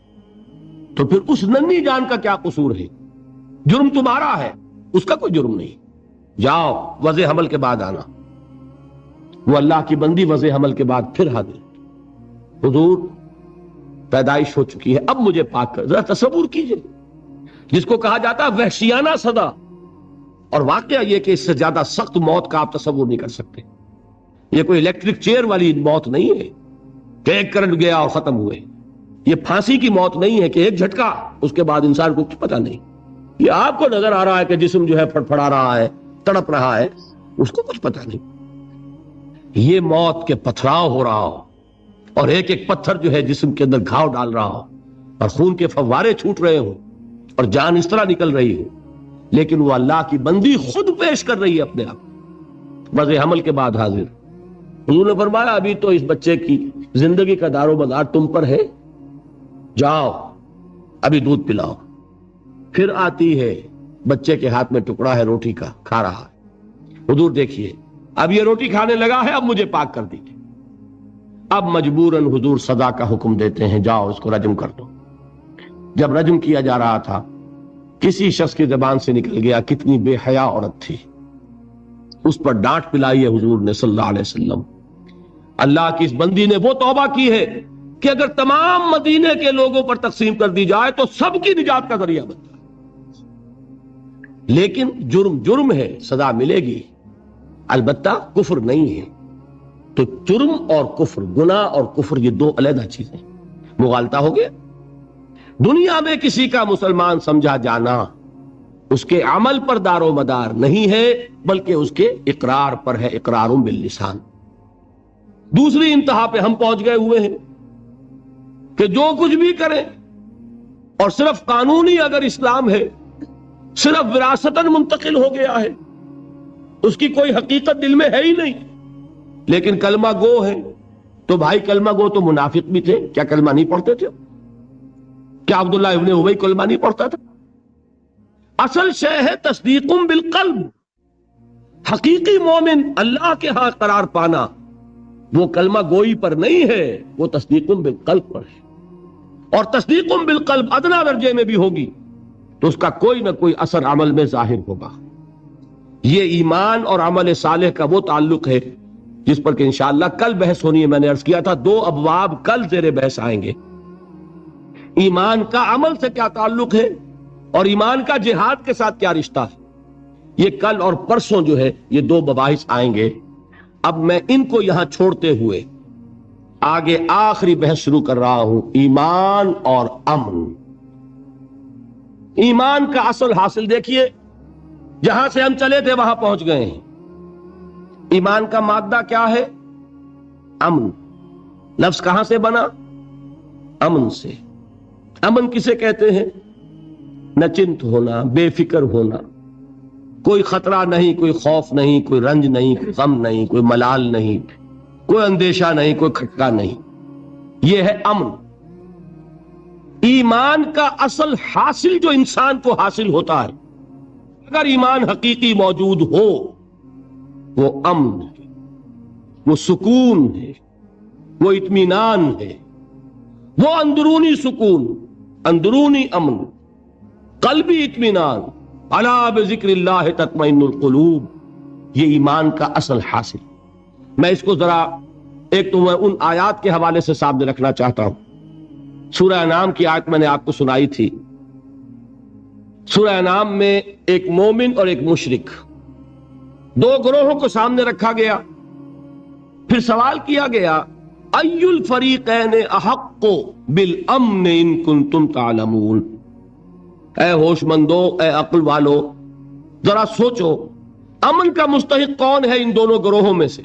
تو پھر اس ننھی جان کا کیا قصور ہے؟ جرم تمہارا ہے، اس کا کوئی جرم نہیں۔ جاؤ وضع حمل کے بعد آنا۔ وہ اللہ کی بندی وضع حمل کے بعد پھر حاضر، حضور پیدائش ہو چکی ہے، اب مجھے پاک کر۔ ذرا تصور کیجئے، جس کو کہا جاتا ہے وحشیانہ صدا، اور واقعہ یہ کہ اس سے زیادہ سخت موت کا آپ تصور نہیں کر سکتے۔ یہ کوئی الیکٹرک چیئر والی موت نہیں ہے کہ ایک کرنٹ گیا اور ختم ہوئے، یہ پھانسی کی موت نہیں ہے کہ ایک جھٹکا اس کے بعد انسان کو کچھ پتا نہیں۔ یہ آپ کو نظر آ رہا ہے کہ جسم جو ہے پھڑپھڑا رہا ہے، تڑپ رہا ہے، اس کو کچھ پتا نہیں۔ یہ موت کے پتھراؤ ہو رہا ہو اور ایک ایک پتھر جو ہے جسم کے اندر گھاؤ ڈال رہا ہو اور خون کے فوارے چھوٹ رہے ہوں اور جان اس طرح نکل رہی ہو، لیکن وہ اللہ کی بندی خود پیش کر رہی ہے اپنے آپ، وضع حمل کے بعد حاضر۔ حضور نے فرمایا ابھی تو اس بچے کی زندگی کا دار و مدار تم پر ہے، جاؤ ابھی دودھ پلاؤ۔ پھر آتی ہے، بچے کے ہاتھ میں ٹکڑا ہے روٹی کا، کھا رہا ہے۔ حضور دیکھیے اب یہ روٹی کھانے لگا ہے، اب مجھے پاک کر دیجیے۔ اب مجبوراً حضور سزا کا حکم دیتے ہیں، جاؤ اس کو رجم کر دو۔ جب رجم کیا جا رہا تھا، کسی شخص کی زبان سے نکل گیا، کتنی بے حیا عورت تھی، اس پر ڈانٹ پلائی ہے حضور نے صلی اللہ علیہ وسلم۔ اللہ کی اس بندی نے وہ توبہ کی ہے کہ اگر تمام مدینے کے لوگوں پر تقسیم کر دی جائے تو سب کی نجات کا ذریعہ بنتا ہے۔ لیکن جرم جرم ہے، سزا ملے گی، البتہ کفر نہیں ہے۔ تو جرم اور کفر، گناہ اور کفر، یہ دو علیحدہ چیزیں، مغالطہ ہو گیا۔ دنیا میں کسی کا مسلمان سمجھا جانا اس کے عمل پر دار و مدار نہیں ہے، بلکہ اس کے اقرار پر ہے، اقرار باللسان۔ دوسری انتہا پہ ہم پہنچ گئے ہوئے ہیں کہ جو کچھ بھی کریں، اور صرف قانونی اگر اسلام ہے، صرف وراثتاً منتقل ہو گیا ہے، اس کی کوئی حقیقت دل میں ہے ہی نہیں، لیکن کلمہ گو ہے۔ تو بھائی کلمہ گو تو منافق بھی تھے، کیا کلمہ نہیں پڑھتے تھے؟ کیا عبداللہ ابن ابی کلمہ نہیں پڑھتا تھا؟ اصل شے ہے تصدیق بالقلب۔ حقیقی مومن اللہ کے ہاں قرار پانا وہ کلمہ گوئی پر نہیں ہے، وہ تصدیق بالقلب پر ہے۔ اور تصدیق بالقلب ادنا درجے میں بھی ہوگی تو اس کا کوئی نہ کوئی اثر عمل میں ظاہر ہوگا۔ یہ ایمان اور عمل صالح کا وہ تعلق ہے جس پر کہ انشاءاللہ کل بحث ہونی ہے۔ میں نے عرض کیا تھا 2 ابواب کل زیر بحث آئیں گے۔ ایمان کا عمل سے کیا تعلق ہے اور ایمان کا جہاد کے ساتھ کیا رشتہ ہے، یہ کل اور پرسوں جو ہے یہ 2 مباحث آئیں گے۔ اب میں ان کو یہاں چھوڑتے ہوئے آگے آخری بحث شروع کر رہا ہوں، ایمان اور امن۔ ایمان کا اصل حاصل دیکھیے، جہاں سے ہم چلے تھے وہاں پہنچ گئے ہیں۔ ایمان کا مادہ کیا ہے؟ امن۔ لفظ کہاں سے بنا؟ امن سے۔ امن کسے کہتے ہیں؟ نچنت ہونا، بے فکر ہونا، کوئی خطرہ نہیں، کوئی خوف نہیں، کوئی رنج نہیں، کوئی غم نہیں، کوئی ملال نہیں، کوئی اندیشہ نہیں، کوئی کھٹکا نہیں، یہ ہے امن۔ ایمان کا اصل حاصل جو انسان کو حاصل ہوتا ہے، اگر ایمان حقیقی موجود ہو، وہ امن ہے، وہ سکون ہے، وہ اطمینان ہے، وہ اندرونی سکون، اندرونی امن، قلبی اطمینان۔ الا بذکر اللہ تطمئن القلوب، یہ ایمان کا اصل حاصل۔ میں اس کو ذرا ایک تو میں ان آیات کے حوالے سے سامنے رکھنا چاہتا ہوں۔ سورہ انعام کی آیت میں نے آپ کو سنائی تھی۔ سورہ انعام میں ایک مومن اور ایک مشرک، 2 گروہوں کو سامنے رکھا گیا، پھر سوال کیا گیا ای الفریقین احق بالامن ان کنتم تعلمون۔ اے ہوش مندو، اے عقل والو، ذرا سوچو امن کا مستحق کون ہے ان دونوں گروہوں میں سے؟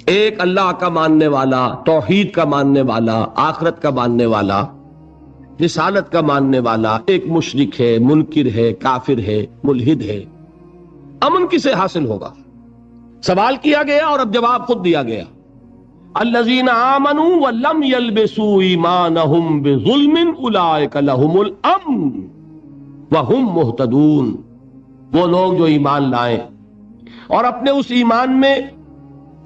ایک اللہ کا ماننے والا، توحید کا ماننے والا، آخرت کا ماننے والا، رسالت کا ماننے والا، ایک مشرک ہے، منکر ہے، کافر ہے، ملحد ہے۔ امن کسے حاصل ہوگا؟ سوال کیا گیا اور اب جواب خود دیا گیا، الذین آمنوا ولم یلبسوا ایمانہم بظلم اولئک لہم الامن وہم مہتدون۔ وہ لوگ جو ایمان لائیں اور اپنے اس ایمان میں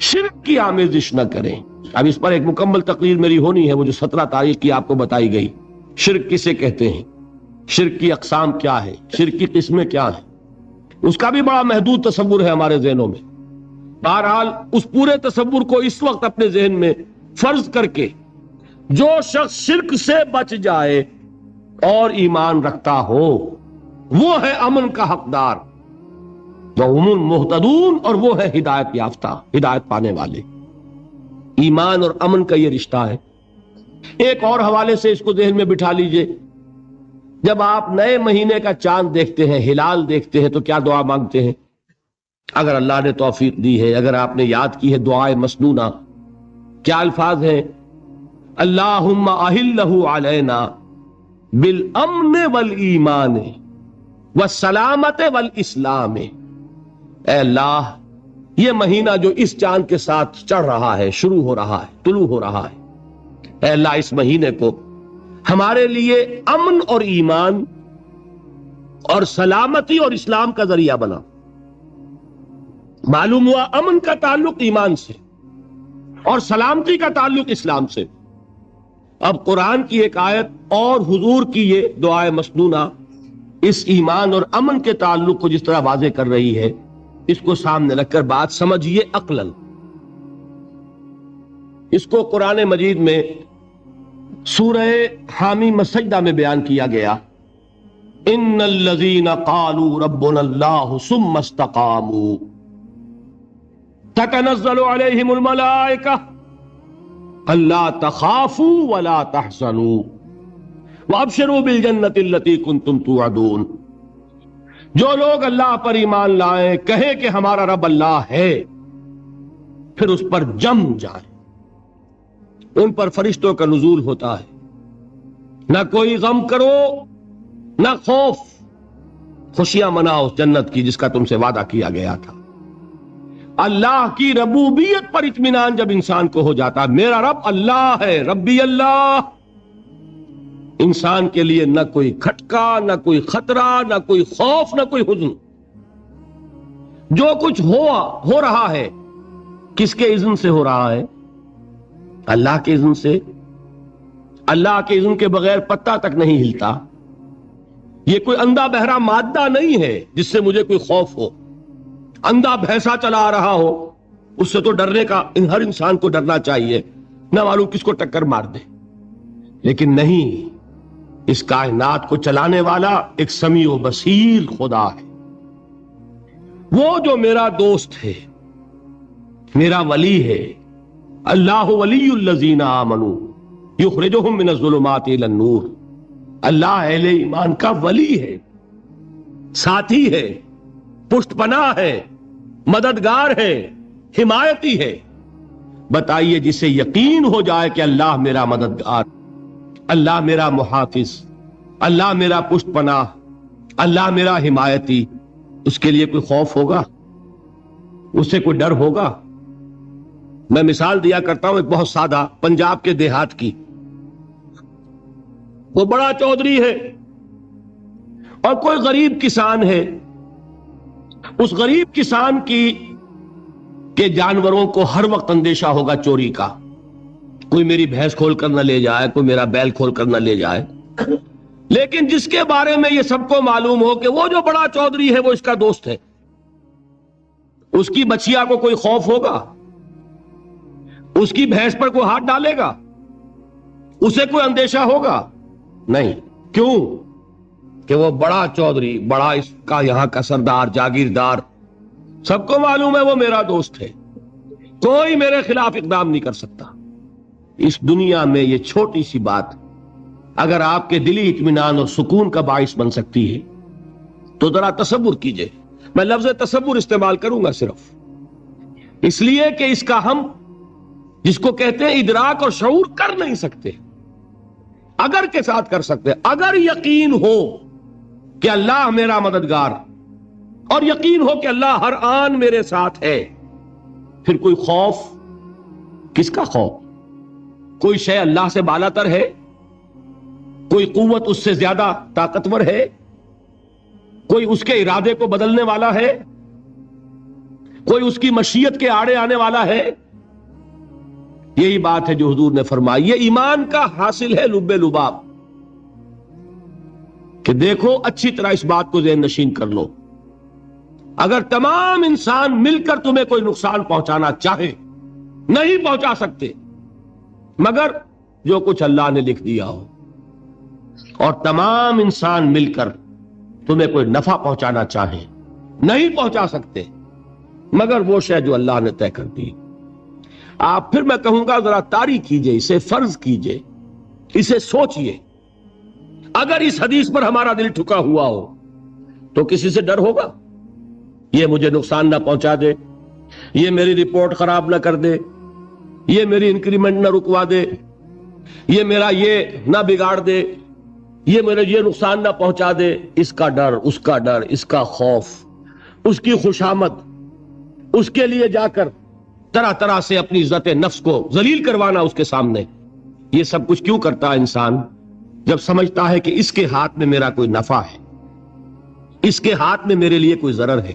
شرک کی آمیزش نہ کریں. اب اس پر ایک مکمل تقریر میری ہونی ہے، وہ جو 17 تاریخ کی آپ کو بتائی گئی. شرک کسے کہتے ہیں، شرک کی اقسام کیا ہے، شرک کی قسمیں کیا ہیں، اس کا بھی بڑا محدود تصور ہے ہمارے ذہنوں میں. بہرحال اس پورے تصور کو اس وقت اپنے ذہن میں فرض کر کے جو شخص شرک سے بچ جائے اور ایمان رکھتا ہو وہ ہے امن کا حقدار، وَهُمُ الْمُهْتَدُونَ، اور وہ ہے ہدایت یافتہ، ہدایت پانے والے. ایمان اور امن کا یہ رشتہ ہے. ایک اور حوالے سے اس کو ذہن میں بٹھا لیجئے. جب آپ نئے مہینے کا چاند دیکھتے ہیں، ہلال دیکھتے ہیں، تو کیا دعا مانگتے ہیں؟ اگر اللہ نے توفیق دی ہے، اگر آپ نے یاد کی ہے دعائے مسنونہ، کیا الفاظ ہیں؟ اللہم اہلہ علینا بالامن والایمان والسلامت والاسلام. اے اللہ، یہ مہینہ جو اس چاند کے ساتھ چڑھ رہا ہے، شروع ہو رہا ہے، طلوع ہو رہا ہے، اے اللہ اس مہینے کو ہمارے لیے امن اور ایمان اور سلامتی اور اسلام کا ذریعہ بنا. معلوم ہوا امن کا تعلق ایمان سے اور سلامتی کا تعلق اسلام سے. اب قرآن کی ایک آیت اور حضور کی یہ دعائے مسنونہ اس ایمان اور امن کے تعلق کو جس طرح واضح کر رہی ہے، اس کو سامنے رکھ کر بات سمجھیے عقلاً. اس کو قرآن مجید میں سورہ حامیم السجدہ میں بیان کیا گیا. ان الذین قالوا ربنا اللہ ثم استقاموا تتنزل علیہم الملائکہ الا تخافوا ولا تحزنوا وابشروا بالجنۃ التی کنتم توعدون. جو لوگ اللہ پر ایمان لائیں، کہیں کہ ہمارا رب اللہ ہے، پھر اس پر جم جائیں. ان پر فرشتوں کا نزول ہوتا ہے. نہ کوئی غم کرو نہ خوف، خوشیاں مناؤ اس جنت کی جس کا تم سے وعدہ کیا گیا تھا. اللہ کی ربوبیت پر اطمینان جب انسان کو ہو جاتا، میرا رب اللہ ہے، ربی اللہ، انسان کے لیے نہ کوئی کھٹکا، نہ کوئی خطرہ، نہ کوئی خوف، نہ کوئی حزن. جو کچھ ہو رہا ہے کس کے اذن سے ہو رہا ہے؟ اللہ کے اذن سے. اللہ کے اذن کے بغیر پتہ تک نہیں ہلتا. یہ کوئی اندھا بہرا مادہ نہیں ہے جس سے مجھے کوئی خوف ہو. اندھا بھینسا چلا آ رہا ہو، اس سے تو ڈرنے کا ہر انسان کو ڈرنا چاہیے، نہ معلوم کس کو ٹکر مار دے. لیکن نہیں، اس کائنات کو چلانے والا ایک سمیع و بصیر خدا ہے. وہ جو میرا دوست ہے، میرا ولی ہے. اللہ ولی الذین آمنوا یخرجہم من الظلمات الی النور. اللہ اہل ایمان کا ولی ہے، ساتھی ہے، پشت پناہ ہے، مددگار ہے، حمایتی ہے. بتائیے جسے یقین ہو جائے کہ اللہ میرا مددگار، اللہ میرا محافظ، اللہ میرا پشت پناہ، اللہ میرا حمایتی، اس کے لیے کوئی خوف ہوگا؟ اس سے کوئی ڈر ہوگا؟ میں مثال دیا کرتا ہوں ایک بہت سادہ پنجاب کے دیہات کی. وہ بڑا چودھری ہے اور کوئی غریب کسان ہے. اس غریب کسان کے جانوروں کو ہر وقت اندیشہ ہوگا چوری کا. کوئی میری بھینس کھول کر نہ لے جائے، کوئی میرا بیل کھول کر نہ لے جائے. لیکن جس کے بارے میں یہ سب کو معلوم ہو کہ وہ جو بڑا چودھری ہے وہ اس کا دوست ہے، اس کی بچیا کو کوئی خوف ہوگا؟ اس کی بھینس پر کوئی ہاتھ ڈالے گا؟ اسے کوئی اندیشہ ہوگا؟ نہیں. کیوں؟ کہ وہ بڑا چودھری، بڑا اس کا یہاں کا سردار، جاگیردار، سب کو معلوم ہے وہ میرا دوست ہے، کوئی میرے خلاف اقدام نہیں کر سکتا. اس دنیا میں یہ چھوٹی سی بات اگر آپ کے دلی اطمینان اور سکون کا باعث بن سکتی ہے تو ذرا تصور کیجئے. میں لفظ تصور استعمال کروں گا صرف اس لیے کہ اس کا ہم جس کو کہتے ہیں ادراک اور شعور کر نہیں سکتے، اگر کے ساتھ کر سکتے. اگر یقین ہو کہ اللہ میرا مددگار اور یقین ہو کہ اللہ ہر آن میرے ساتھ ہے، پھر کوئی خوف؟ کس کا خوف؟ کوئی شے اللہ سے بالاتر ہے؟ کوئی قوت اس سے زیادہ طاقتور ہے؟ کوئی اس کے ارادے کو بدلنے والا ہے؟ کوئی اس کی مشیت کے آڑے آنے والا ہے؟ یہی بات ہے جو حضور نے فرمائی. یہ ایمان کا حاصل ہے لب لباب کہ دیکھو اچھی طرح اس بات کو ذہن نشین کر لو. اگر تمام انسان مل کر تمہیں کوئی نقصان پہنچانا چاہے نہیں پہنچا سکتے مگر جو کچھ اللہ نے لکھ دیا ہو, اور تمام انسان مل کر تمہیں کوئی نفع پہنچانا چاہے نہیں پہنچا سکتے مگر وہ شے جو اللہ نے طے کر دی. آپ پھر میں کہوں گا ذرا طاری کیجئے, اسے فرض کیجئے, اسے سوچئے. اگر اس حدیث پر ہمارا دل ٹھکا ہوا ہو تو کسی سے ڈر ہوگا؟ یہ مجھے نقصان نہ پہنچا دے, یہ میری رپورٹ خراب نہ کر دے, یہ میری انکریمنٹ نہ رکوا دے, یہ میرا یہ نہ بگاڑ دے, یہ میرے یہ نقصان نہ پہنچا دے. اس کا ڈر, اس کا ڈر, اس کا خوف, اس کی خوشامد, اس کے لیے جا کر طرح طرح سے اپنی عزت نفس کو ذلیل کروانا اس کے سامنے. یہ سب کچھ کیوں کرتا ہے انسان؟ جب سمجھتا ہے کہ اس کے ہاتھ میں میرا کوئی نفع ہے, اس کے ہاتھ میں میرے لیے کوئی ضرر ہے,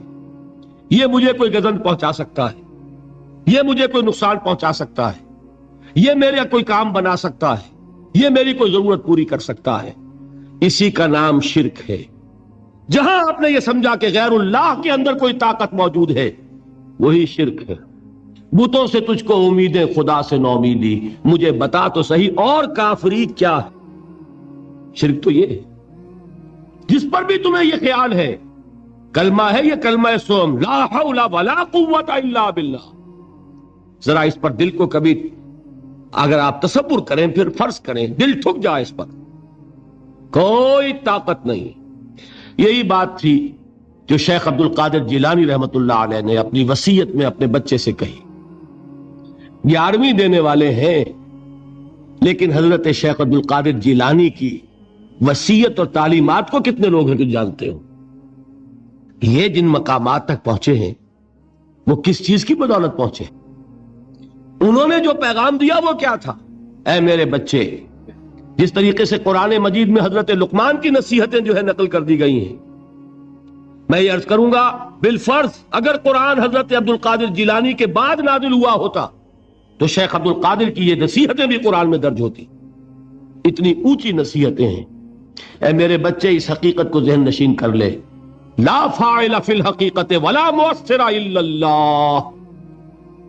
یہ مجھے کوئی گزن پہنچا سکتا ہے, یہ مجھے کوئی نقصان پہنچا سکتا ہے, یہ میرا کوئی کام بنا سکتا ہے, یہ میری کوئی ضرورت پوری کر سکتا ہے. اسی کا نام شرک ہے. جہاں آپ نے یہ سمجھا کہ غیر اللہ کے اندر کوئی طاقت موجود ہے وہی شرک ہے. بتوں سے تجھ کو امیدیں, خدا سے نومیدی, مجھے بتا تو صحیح اور کافری کیا ہے. شرک تو یہ ہے. جس پر بھی تمہیں یہ خیال ہے کلمہ ہے, یہ کلمہ سوم لا حول ولا قوت الا باللہ. ذرا اس پر دل کو کبھی اگر آپ تصور کریں, پھر فرض کریں, دل ٹھک جائے اس پر, کوئی طاقت نہیں. یہی بات تھی جو شیخ عبد القادر جیلانی رحمت اللہ علیہ نے اپنی وصیت میں اپنے بچے سے کہی. 11ویں دینے والے ہیں لیکن حضرت شیخ عبد القادر جیلانی کی وصیت اور تعلیمات کو کتنے لوگ ہیں جو جانتے ہو؟ یہ جن مقامات تک پہنچے ہیں وہ کس چیز کی بدولت پہنچے؟ انہوں نے جو پیغام دیا وہ کیا تھا؟ اے میرے بچے, جس طریقے سے قرآن مجید میں حضرت لقمان کی نصیحتیں جو ہے نقل کر دی گئی ہیں, میں یہ عرض کروں گا بالفرض اگر قرآن حضرت عبد القادر جیلانی کے بعد نازل ہوا ہوتا تو شیخ عبد القادر کی یہ نصیحتیں بھی قرآن میں درج ہوتی. اتنی اونچی نصیحتیں ہیں. اے میرے بچے, اس حقیقت کو ذہن نشین کر لے, لا فاعل فی الحقیقت ولا مؤثر الا اللہ.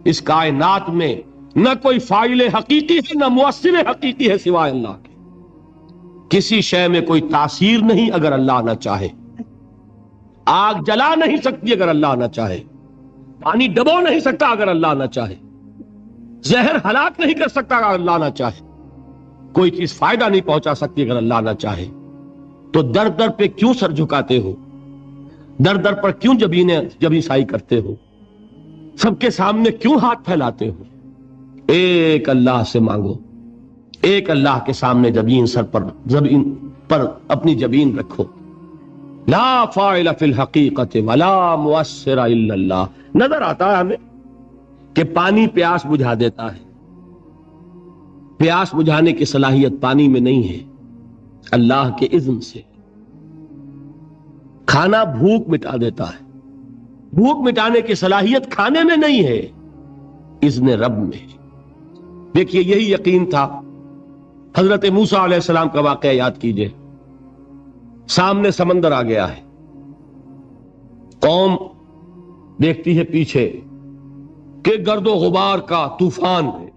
اس کائنات میں نہ کوئی فاعل حقیقی ہے نہ مؤثر حقیقی ہے سوائے اللہ کے. کسی شے میں کوئی تاثیر نہیں اگر اللہ نہ چاہے. آگ جلا نہیں سکتی اگر اللہ نہ چاہے, پانی ڈبو نہیں سکتا اگر اللہ نہ چاہے, زہر ہلاک نہیں کر سکتا اگر اللہ نہ چاہے, کوئی چیز فائدہ نہیں پہنچا سکتی اگر اللہ نہ چاہے. تو در در پہ کیوں سر جھکاتے ہو؟ در در پر کیوں جبیں سائی کرتے ہو؟ سب کے سامنے کیوں ہاتھ پھیلاتے ہو؟ ایک اللہ سے مانگو, ایک اللہ کے سامنے جبین پر اپنی جبین رکھو. لا فاعل فی الحقیقت ولا مؤثر الا اللہ. نظر آتا ہے ہمیں کہ پانی پیاس بجھا دیتا ہے, پیاس بجھانے کی صلاحیت پانی میں نہیں ہے, اللہ کے اذن سے. کھانا بھوک مٹا دیتا ہے, بھوک مٹانے کی صلاحیت کھانے میں نہیں ہے, اذن رب میں. دیکھیے یہی یقین تھا. حضرت موسیٰ علیہ السلام کا واقعہ یاد کیجئے. سامنے سمندر آ گیا ہے, قوم دیکھتی ہے پیچھے کہ گرد و غبار کا طوفان ہے.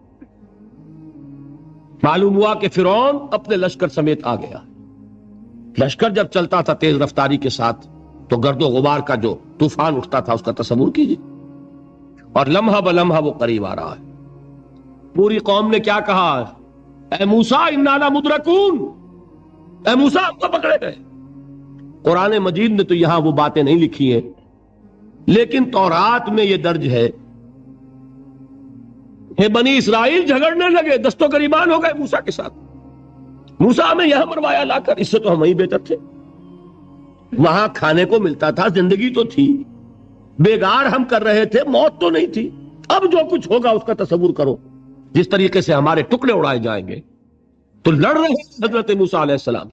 معلوم ہوا کہ فرعون اپنے لشکر سمیت آ گیا. لشکر جب چلتا تھا تیز رفتاری کے ساتھ تو گرد و غبار کا جو طوفان اٹھتا تھا اس کا تصور کیجیے, اور لمحہ بلمحہ وہ قریب آ رہا ہے. پوری قوم نے کیا کہا؟ اے موسیٰ انا لمدرکون, اے موسیٰ ہم کو پکڑے گئے. قرآن مجید نے تو یہاں وہ باتیں نہیں لکھی ہیں, لیکن تورات میں یہ درج ہے کہ بنی اسرائیل جھگڑنے لگے, دست و گریبان ہو گئے موسیٰ کے ساتھ. موسیٰ ہمیں یہاں مروایا لا کر, اس سے تو ہم ہی بہتر تھے. وہاں کھانے کو ملتا تھا, زندگی تو تھی, بیگار ہم کر رہے تھے, موت تو نہیں تھی. اب جو کچھ ہوگا اس کا تصور کرو, جس طریقے سے ہمارے ٹکڑے اڑائے جائیں گے. تو لڑ رہے حضرت موسیٰ علیہ السلام.